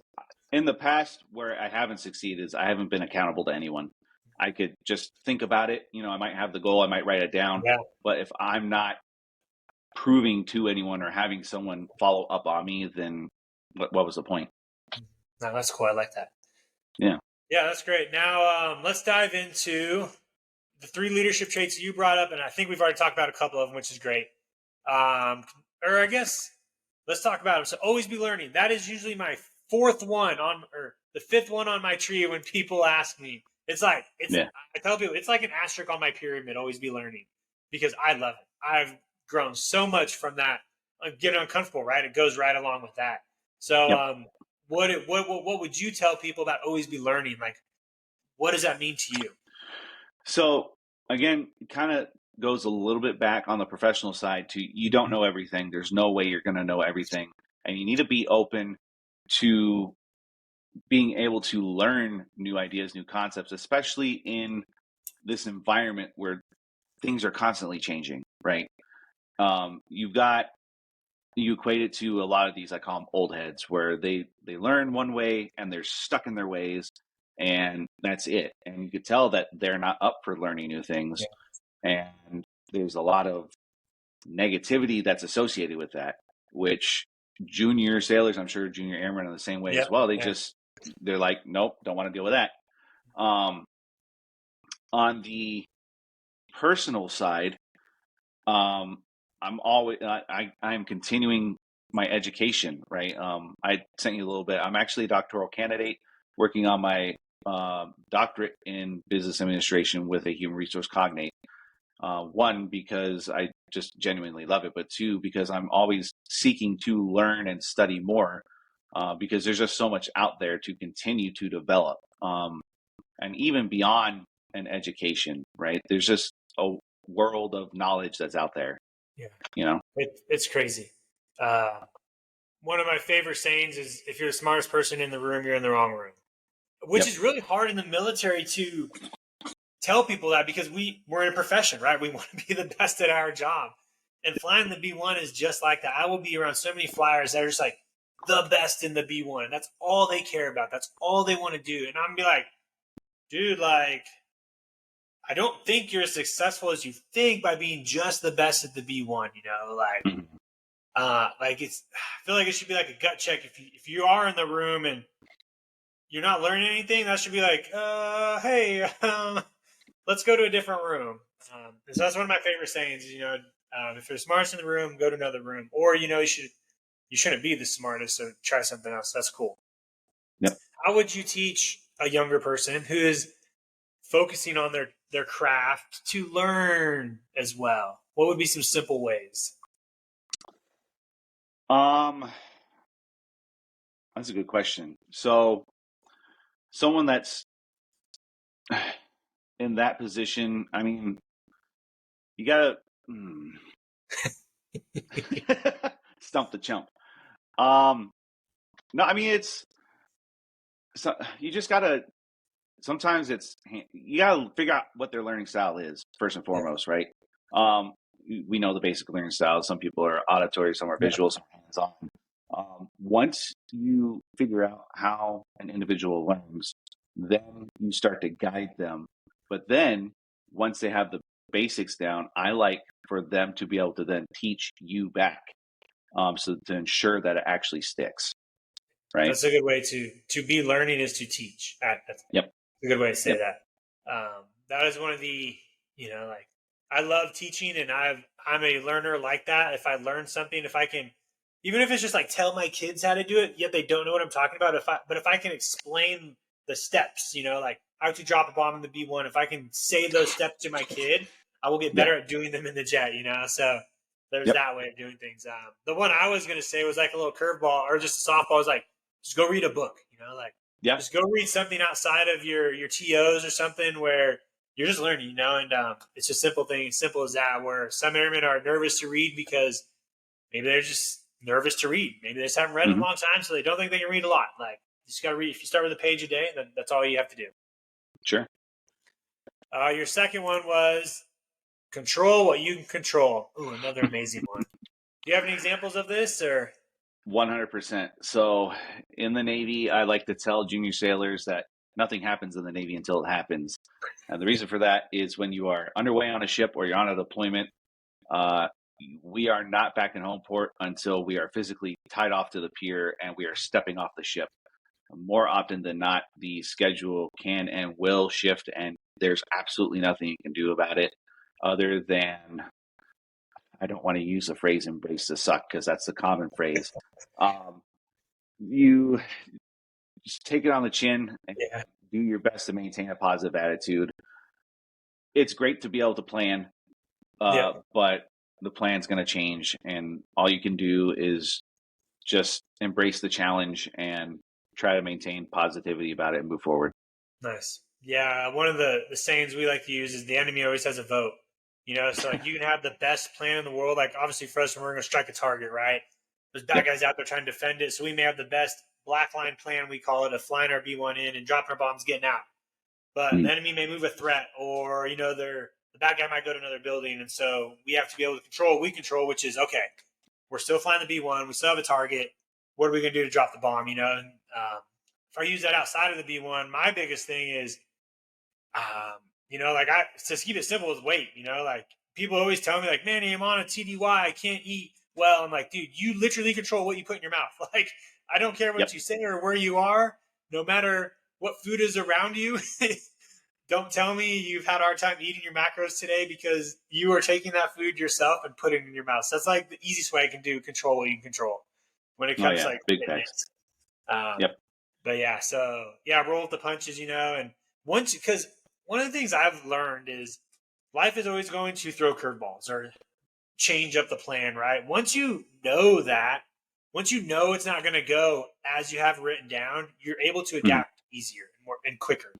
in the past where I haven't succeeded is I haven't been accountable to anyone. I could just think about it. I might have the goal. I might write it down.
Yeah.
But if I'm not proving to anyone or having someone follow up on me, then what was the point?
No, that's cool. I like that.
Yeah.
Yeah, that's great. Now let's dive into the 3 leadership traits you brought up, and I think we've already talked about a couple of them, which is great. Or I guess let's talk about them. So always be learning. That is usually my 4th one or the 5th one on my tree when people ask me. I tell people it's like an asterisk on my pyramid, always be learning, because I love it. I've grown so much from that. I'm getting uncomfortable, right? It goes right along with that. So what would you tell people about always be learning? Like, what does that mean to you?
So again, kind of goes a little bit back on the professional side to you don't know everything. There's no way you're going to know everything. And you need to be open to being able to learn new ideas, new concepts, especially in this environment where things are constantly changing, right? You equate it to a lot of these, I call them old heads, where they learn one way and they're stuck in their ways and that's it. And you could tell that they're not up for learning new things. Yeah. And there's a lot of negativity that's associated with that, which junior sailors, I'm sure junior airmen are the same way as well. They're like, nope, don't want to deal with that. On the personal side, I'm continuing my education, right? I sent you a little bit. I'm actually a doctoral candidate working on my doctorate in business administration with a human resource cognate. 1, because I just genuinely love it, but 2, because I'm always seeking to learn and study more, because there's just so much out there to continue to develop. And even beyond an education, right? There's just a world of knowledge that's out there.
Yeah. It's crazy. One of my favorite sayings is, if you're the smartest person in the room, you're in the wrong room, which is really hard in the military to tell people that, because we're in a profession, right? We want to be the best at our job, and flying the B1 is just like that. I will be around so many flyers that are just like the best in the B1, and that's all they care about. That's all they want to do. And I'm gonna be like, dude, like, I don't think you're as successful as you think by being just the best at the B1,
Mhm.
like I feel like it should be like a gut check. If you are in the room and you're not learning anything, that should be like, hey, let's go to a different room. So that's one of my favorite sayings. If there's smarts in the room, go to another room, or you shouldn't be the smartest, so try something else. That's cool.
Yep.
How would you teach a younger person who is focusing on their craft to learn as well? What would be some simple ways?
Um, that's a good question. So someone that's in that position, I mean, you gotta stump the chump. No, I mean you just gotta. Sometimes you gotta figure out what their learning style is first and
Yeah.
foremost, right? Um, we know the basic learning styles. Some people are auditory, some are
Yeah.
visual, some are hands-on. Once you figure out how an individual learns, then you start to guide them. But then once they have the basics down, I like for them to be able to then teach you back, so to ensure that it actually sticks, right?
That's a good way to be learning is to teach. That's
Yep.
a good way to say
Yep.
that. That is one of the, like I love teaching and I'm a learner like that. If I learn something, if I can, even if it's just like tell my kids how to do it, yet they don't know what I'm talking about. But if I can explain the steps, like how to drop a bomb in the B1, if I can say those steps to my kid, I will get
Yeah.
better at doing them in the jet, So there's
Yep.
that way of doing things. The one I was going to say was like a little curveball or just a softball. Was like, just go read a book, like
Yeah.
just go read something outside of your TOs or something where you're just learning, and it's a simple thing, simple as that, where some airmen are nervous to read because maybe they're just nervous to read. Maybe they just haven't read in a
Hmm.
long time, so they don't think they can read a lot. Like, you just got to read. If you start with a page a day, then that's all you have to do.
Sure.
Your second one was control what you can control. Ooh, another amazing one. Do you have any examples of this, or?
100%. So in the Navy, I like to tell junior sailors that nothing happens in the Navy until it happens. And the reason for that is when you are underway on a ship or you're on a deployment, uh, we are not back in home port until we are physically tied off to the pier and we are stepping off the ship. More often than not, the schedule can and will shift, and there's absolutely nothing you can do about it other than, I don't want to use the phrase embrace the suck because that's the common phrase. You just take it on the chin and
Yeah.
do your best to maintain a positive attitude. It's great to be able to plan,
Yeah.
but the plan's going to change, and all you can do is just embrace the challenge and try to maintain positivity about it and move forward.
Nice. Yeah, one of the sayings we like to use is the enemy always has a vote. So like you can have the best plan in the world. Like obviously for us, we're going to strike a target, right? There's bad
Yep.
guys out there trying to defend it. So we may have the best black line plan, we call it, of flying our B1 in and dropping our bombs, getting out. But the enemy may move a threat, or the bad guy might go to another building, and so we have to be able to control what we control, which is okay. We're still flying the B1. We still have a target. What are we going to do to drop the bomb? If I use that outside of the B1, my biggest thing is, like just keep it simple with weight. Like people always tell me, like, man, I'm on a TDY, I can't eat well. I'm like, dude, you literally control what you put in your mouth. Like, I don't care what
Yep.
you say or where you are, no matter what food is around you. Don't tell me you've had a hard time eating your macros today because you are taking that food yourself and putting it in your mouth. So that's like the easiest way I can do control what you can control when it
Oh
comes
yeah,
to like
big facts.
fitness.
Yep.
But yeah, so yeah, roll with the punches, and because one of the things I've learned is life is always going to throw curveballs or change up the plan, right? Once you know that, once you know it's not going to go as you have written down, you're able to adapt easier and more and quicker.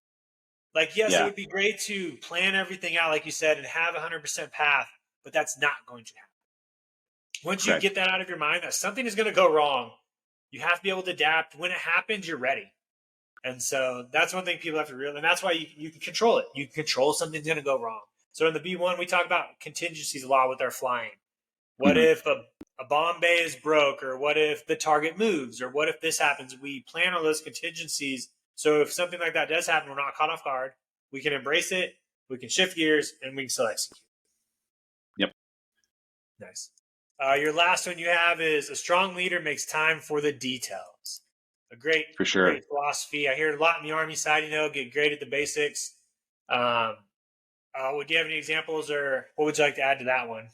Like, yes, it
Yeah.
would be great to plan everything out, like you said, and have 100% path, but that's not going to happen. Once you
Correct.
get that out of your mind, that something is going to go wrong, you have to be able to adapt. When it happens, you're ready. And so that's one thing people have to realize. And that's why you can control it. You can control something's going to go wrong. So in the B1, we talk about contingencies a lot with our flying. What if a bomb bay is broke, or what if the target moves, or what if this happens? We plan on those contingencies. So if something like that does happen, we're not caught off guard. We can embrace it, we can shift gears and we can still execute.
Yep.
Nice. Your last one you have is a strong leader makes time for the details. A great,
For sure.
great philosophy. I hear it a lot in the Army side, get great at the basics. Would you have any examples, or what would you like to add to that one?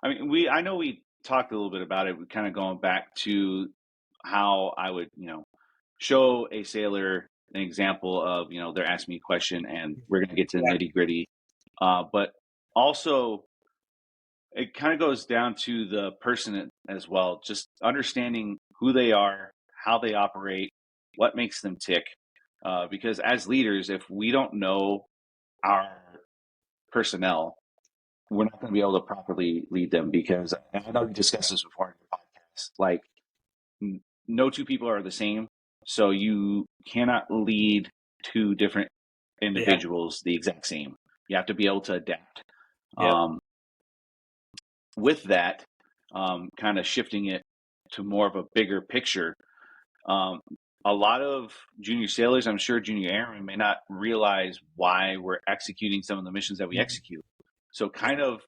I mean, I know we talked a little bit about it. We're kind of going back to how I would, show a sailor an example of, they're asking me a question and we're going to get to the nitty gritty. But also, it kind of goes down to the person as well, just understanding who they are, how they operate, what makes them tick. Because as leaders, if we don't know our personnel, we're not going to be able to properly lead them. Because I know we discussed this before in your podcast, like no two people are the same. So you cannot lead two different individuals the exact same. You have to be able to adapt.
Yep.
With that, kind of shifting it to more of a bigger picture, a lot of junior sailors, I'm sure junior airmen, may not realize why we're executing some of the missions that we execute. So kind of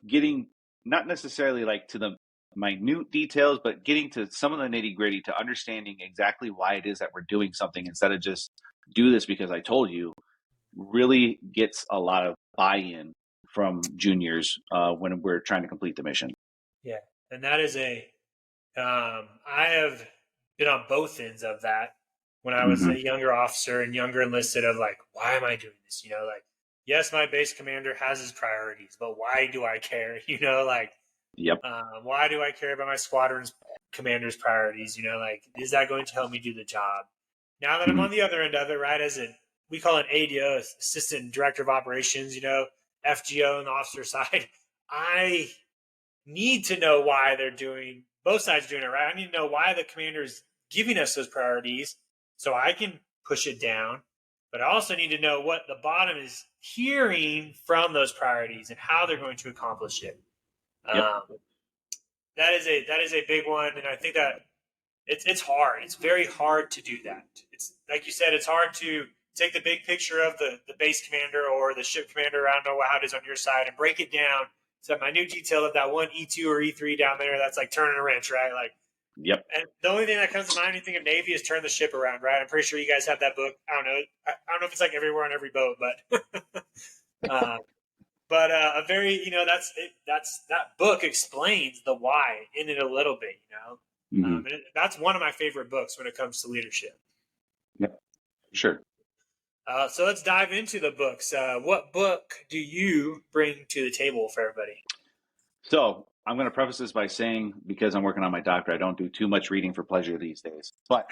getting, not necessarily like to the minute details, but getting to some of the nitty gritty to understanding exactly why it is that we're doing something instead of just do this because I told you, really gets a lot of buy-in from juniors when we're trying to complete the mission.
Yeah. And that is I have been on both ends of that when I was a younger officer and younger enlisted of like, why am I doing this? Yes, my base commander has his priorities, but why do I care?
Yep.
Why do I care about my squadron's commander's priorities? Is that going to help me do the job? Now that I'm on the other end of it, right, we call it ADO, Assistant Director of Operations, FGO on the officer side, I need to know why both sides doing it, right? I need to know why the commander is giving us those priorities so I can push it down. But I also need to know what the bottom is hearing from those priorities and how they're going to accomplish it.
Yep.
That is a big one, and I think that it's hard. It's very hard to do that. It's like you said, it's hard to take the big picture of the base commander or the ship commander. I don't know how it is on your side, and break it down to that minute detail of that one E2 or E3 down there. That's like turning a wrench, right?
Yep.
And the only thing that comes to mind when you think of Navy is turn the ship around, right? I'm pretty sure you guys have that book. I don't know if it's like everywhere on every boat, but a very, that book explains the why in it a little bit, and that's one of my favorite books when it comes to leadership.
Yep. Sure.
So let's dive into the books. What book do you bring to the table for everybody?
So I'm going to preface this by saying, because I'm working on my doctorate, I don't do too much reading for pleasure these days. But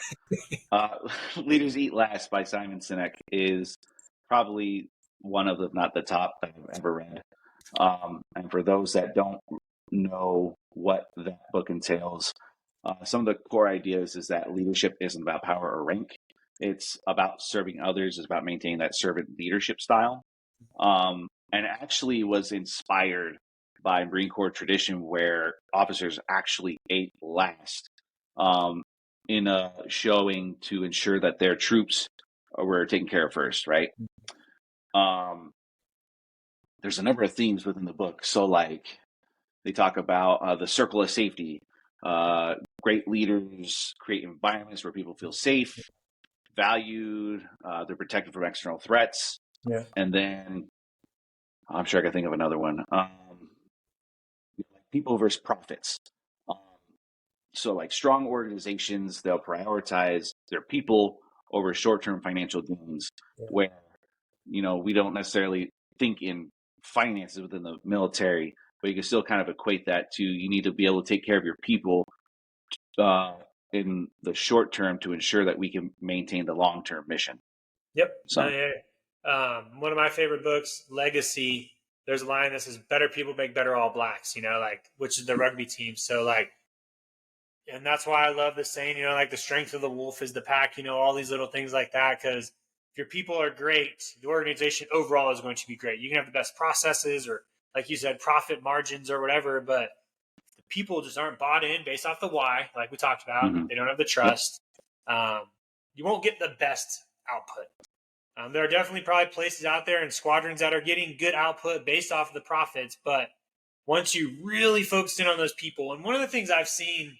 Leaders Eat Last by Simon Sinek is probably one of the, not the top that I've ever read. And for those that don't know what that book entails, some of the core ideas is that leadership isn't about power or rank. It's about serving others. It's about maintaining that servant leadership style. And it actually was inspired by Marine Corps tradition where officers actually ate last in a showing to ensure that their troops were taken care of first, right? There's a number of themes within the book. So like they talk about the circle of safety. Great leaders create environments where people feel safe, valued, they're protected from external threats.
Yeah.
And then I'm sure I can think of another one. People versus profits. So like strong organizations, they'll prioritize their people over short-term financial gains, where, we don't necessarily think in finances within the military, but you can still kind of equate that to, you need to be able to take care of your people in the short term to ensure that we can maintain the long-term mission.
Yep.
So,
one of my favorite books, Legacy, there's a line that says, better people make better All Blacks, which is the rugby team. So and that's why I love the saying, the strength of the wolf is the pack, all these little things like that. Because if your people are great, the organization overall is going to be great. You can have the best processes or, like you said, profit margins or whatever, but the people just aren't bought in based off the why, like we talked about. They don't have the trust. You won't get the best output. There are definitely probably places out there and squadrons that are getting good output based off of the profits, but once you really focus in on those people, and one of the things I've seen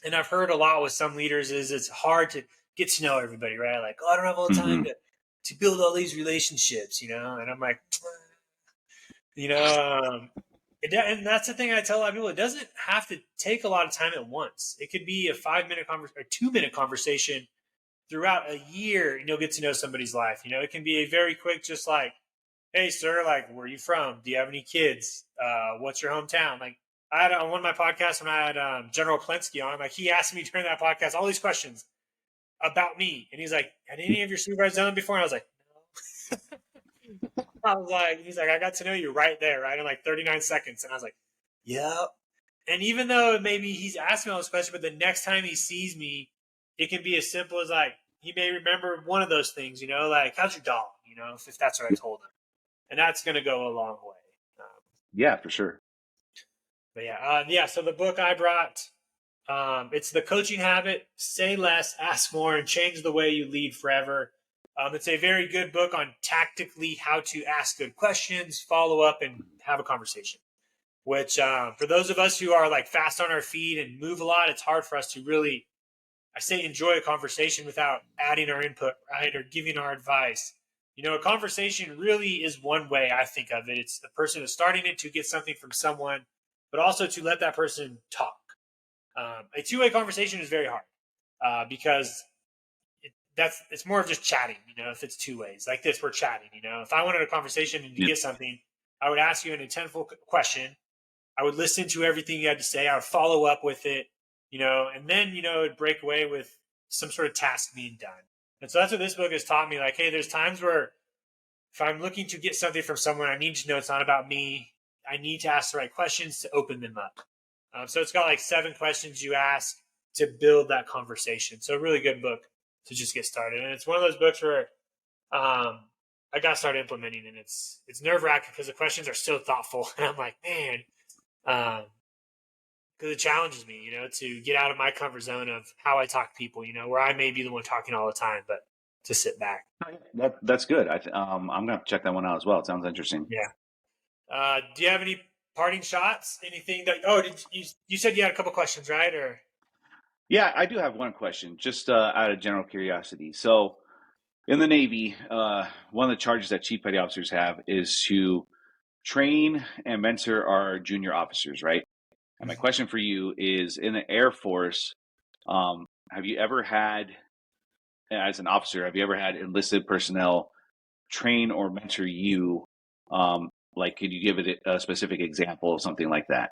and I've heard a lot with some leaders is it's hard to get to know everybody, right? Like, oh, I don't have all the time
Hmm.
to build all these relationships, and I'm like, you know, and that's the thing I tell a lot of people. It doesn't have to take a lot of time at once. It could be a 5 minute conversation or 2 minute conversation throughout a year, and you'll get to know somebody's life. It can be a very quick, just like, hey, sir, like, where are you from? Do you have any kids? What's your hometown? Like, I had on one of my podcasts when I had General Plensky on, like, he asked me during that podcast all these questions about me. And he's like, had any of your supervisors done it before? And I was like, no. He's like, I got to know you right there, right? In like 39 seconds. And I was like, yep. And even though maybe he's asking all those questions, but the next time he sees me, it can be as simple as like, he may remember one of those things, like, how's your dog? If that's what I told him. And that's going to go a long way.
Yeah, for sure.
But yeah. So the book I brought, it's The Coaching Habit: Say Less, Ask More, and Change the Way You Lead Forever. It's a very good book on tactically how to ask good questions, follow up, and have a conversation. Which for those of us who are like fast on our feet and move a lot, it's hard for us to really, I say, enjoy a conversation without adding our input, right, or giving our advice. A conversation really is one way I think of it. It's the person is starting it to get something from someone, but also to let that person talk. A two-way conversation is very hard because it's more of just chatting. If it's two ways like this, we're chatting. If I wanted a conversation and to get something, I would ask you an intentful question. I would listen to everything you had to say. I would follow up with it, and then it would break away with some sort of task being done. And so that's what this book has taught me. Like, hey, there's times where if I'm looking to get something from someone, I need to know it's not about me. I need to ask the right questions to open them up. So it's got like 7 questions you ask to build that conversation. So a really good book to just get started. And it's one of those books where I got to start implementing, and it's nerve-wracking because the questions are so thoughtful. And I'm like, man, because it challenges me, to get out of my comfort zone of how I talk to people, where I may be the one talking all the time, but to sit back.
That's good. I'm gonna have to check that one out as well. It sounds interesting.
Yeah. Do you have any parting shots? Anything that? Oh, did you said you had a couple questions, right? Or
Yeah, I do have one question, just out of general curiosity. So, in the Navy, one of the charges that chief petty officers have is to train and mentor our junior officers, right? And my question for you is, in the Air Force, have you ever had, as an officer, have you ever had enlisted personnel train or mentor you? Like, could you give it a specific example of something like that?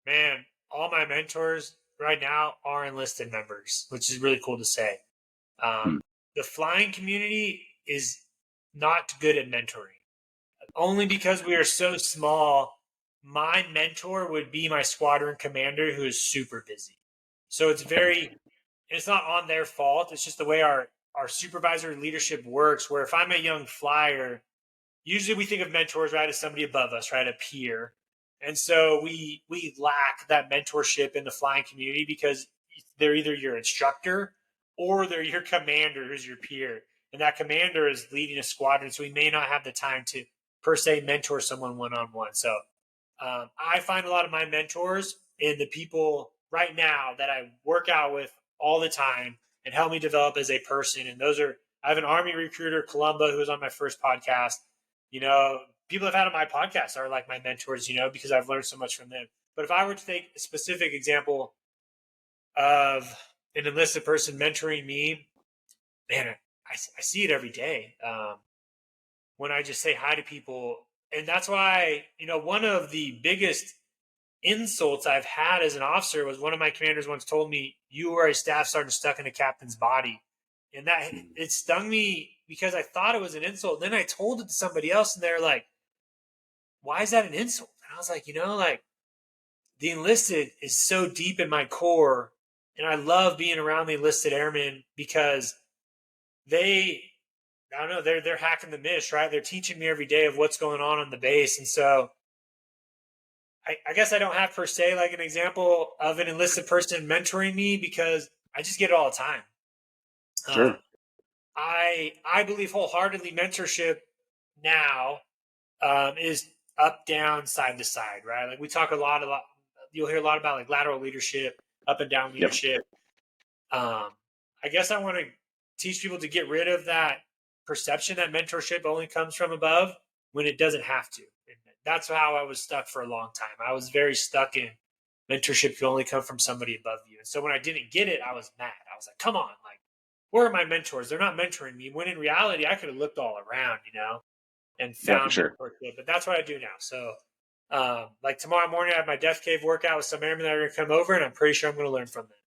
Man, all my mentors right now are enlisted members, which is really cool to say.
Hmm.
The flying community is not good at mentoring, only because we are so small. My mentor would be my squadron commander, who is super busy. So it's not on their fault. It's just the way our supervisory leadership works, where if I'm a young flyer, usually we think of mentors, right, as somebody above us, right, a peer. And so we lack that mentorship in the flying community because they're either your instructor or they're your commander, who's your peer. And that commander is leading a squadron, so we may not have the time to, per se, mentor someone one-on-one. So I find a lot of my mentors in the people right now that I work out with all the time and help me develop as a person. And I have an Army recruiter, Columba, who was on my first podcast. People I've had on my podcast are like my mentors, because I've learned so much from them. But if I were to take a specific example of an enlisted person mentoring me, man, I see it every day. When I just say hi to people. And that's why, one of the biggest insults I've had as an officer was one of my commanders once told me, you were a staff sergeant stuck in a captain's body. And that it stung me because I thought it was an insult. Then I told it to somebody else and they're like, why is that an insult? And I was like, like the enlisted is so deep in my core. And I love being around the enlisted airmen because I don't know, they're hacking the mish, right? They're teaching me every day of what's going on the base. And so I guess I don't have per se like an example of an enlisted person mentoring me because I just get it all the time. Um,
Sure.
I believe wholeheartedly mentorship now is up, down, side to side, right? Like we talk a lot. You'll hear a lot about like lateral leadership, up and down
Yep.
leadership. I guess I want to teach people to get rid of that perception that mentorship only comes from above when it doesn't have to. And that's how I was stuck for a long time. I was very stuck in mentorship can only come from somebody above you. And so when I didn't get it, I was mad. I was like, come on, like, where are my mentors? They're not mentoring me. When in reality, I could have looked all around, and
Yeah, for
found
sure.
mentorship. But that's what I do now. So, like tomorrow morning, I have my Death Cave workout with some airmen that are going to come over, and I'm pretty sure I'm going to learn from them.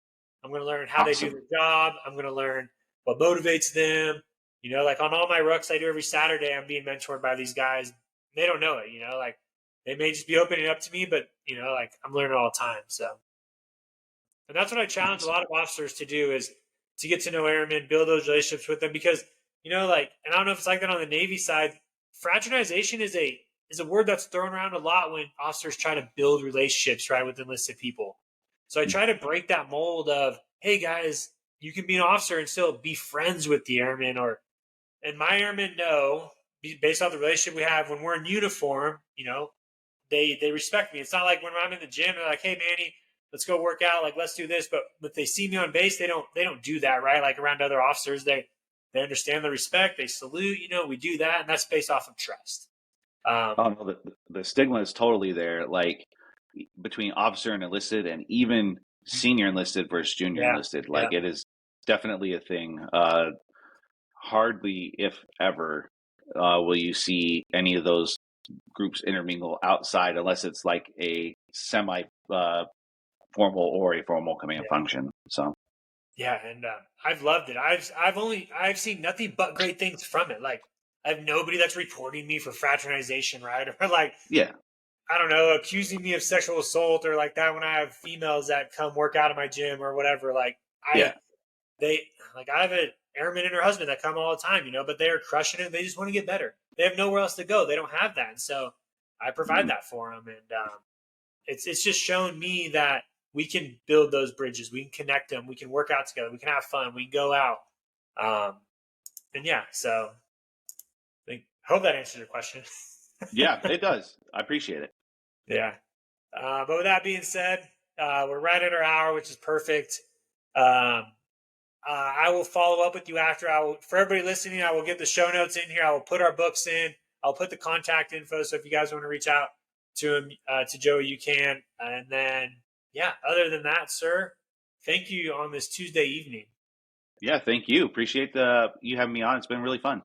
I'm going to learn how they do
Awesome.
their job. I'm going to learn what motivates them. Like on all my rucks I do every Saturday, I'm being mentored by these guys. They don't know it, like they may just be opening up to me, but like I'm learning all the time. So, and that's what I challenge a
Awesome.
lot of officers to do is to get to know airmen, build those relationships with them because, like, and I don't know if it's like that on the Navy side, fraternization is a word that's thrown around a lot when officers try to build relationships, right, with enlisted people. So I try to break that mold of, hey guys, you can be an officer and still be friends with the airmen and my airmen know based on the relationship we have when we're in uniform, they respect me. It's not like when I'm in the gym, they're like, "Hey, Manny, let's go work out. Like, let's do this." But if they see me on base, they don't do that, right? Like around other officers, they understand the respect. They salute. We do that, and that's based off of trust. Um,
Oh no, the stigma is totally there. Like between officer and enlisted, and even senior enlisted versus junior
yeah,
enlisted,
yeah,
like it is definitely a thing. Hardly, if ever, will you see any of those groups intermingle outside, unless it's like a semi formal or a formal command
yeah,
function. So
yeah. And I've loved it. I've seen nothing but great things from it. Like I have nobody that's reporting me for fraternization, right? Or like
yeah,
I don't know, accusing me of sexual assault or like that when I have females that come work out of my gym or whatever. Like
yeah.
they I have an airman and her husband that come all the time, but they are crushing it. They just want to get better. They have nowhere else to go. They don't have that, and so I provide
Mhm.
that for them. And it's just shown me that we can build those bridges. We can connect them. We can work out together. We can have fun. We can go out. And yeah, so I hope that answers your question.
Yeah, it does. I appreciate it.
Yeah. But with that being said, we're right at our hour, which is perfect. Um, I will follow up with you after. For everybody listening, I will get the show notes in here. I will put our books in. I'll put the contact info. So if you guys want to reach out to him, to Joey, you can. And then, yeah, other than that, sir, thank you on this Tuesday evening.
Yeah, thank you. Appreciate the you having me on. It's been really fun.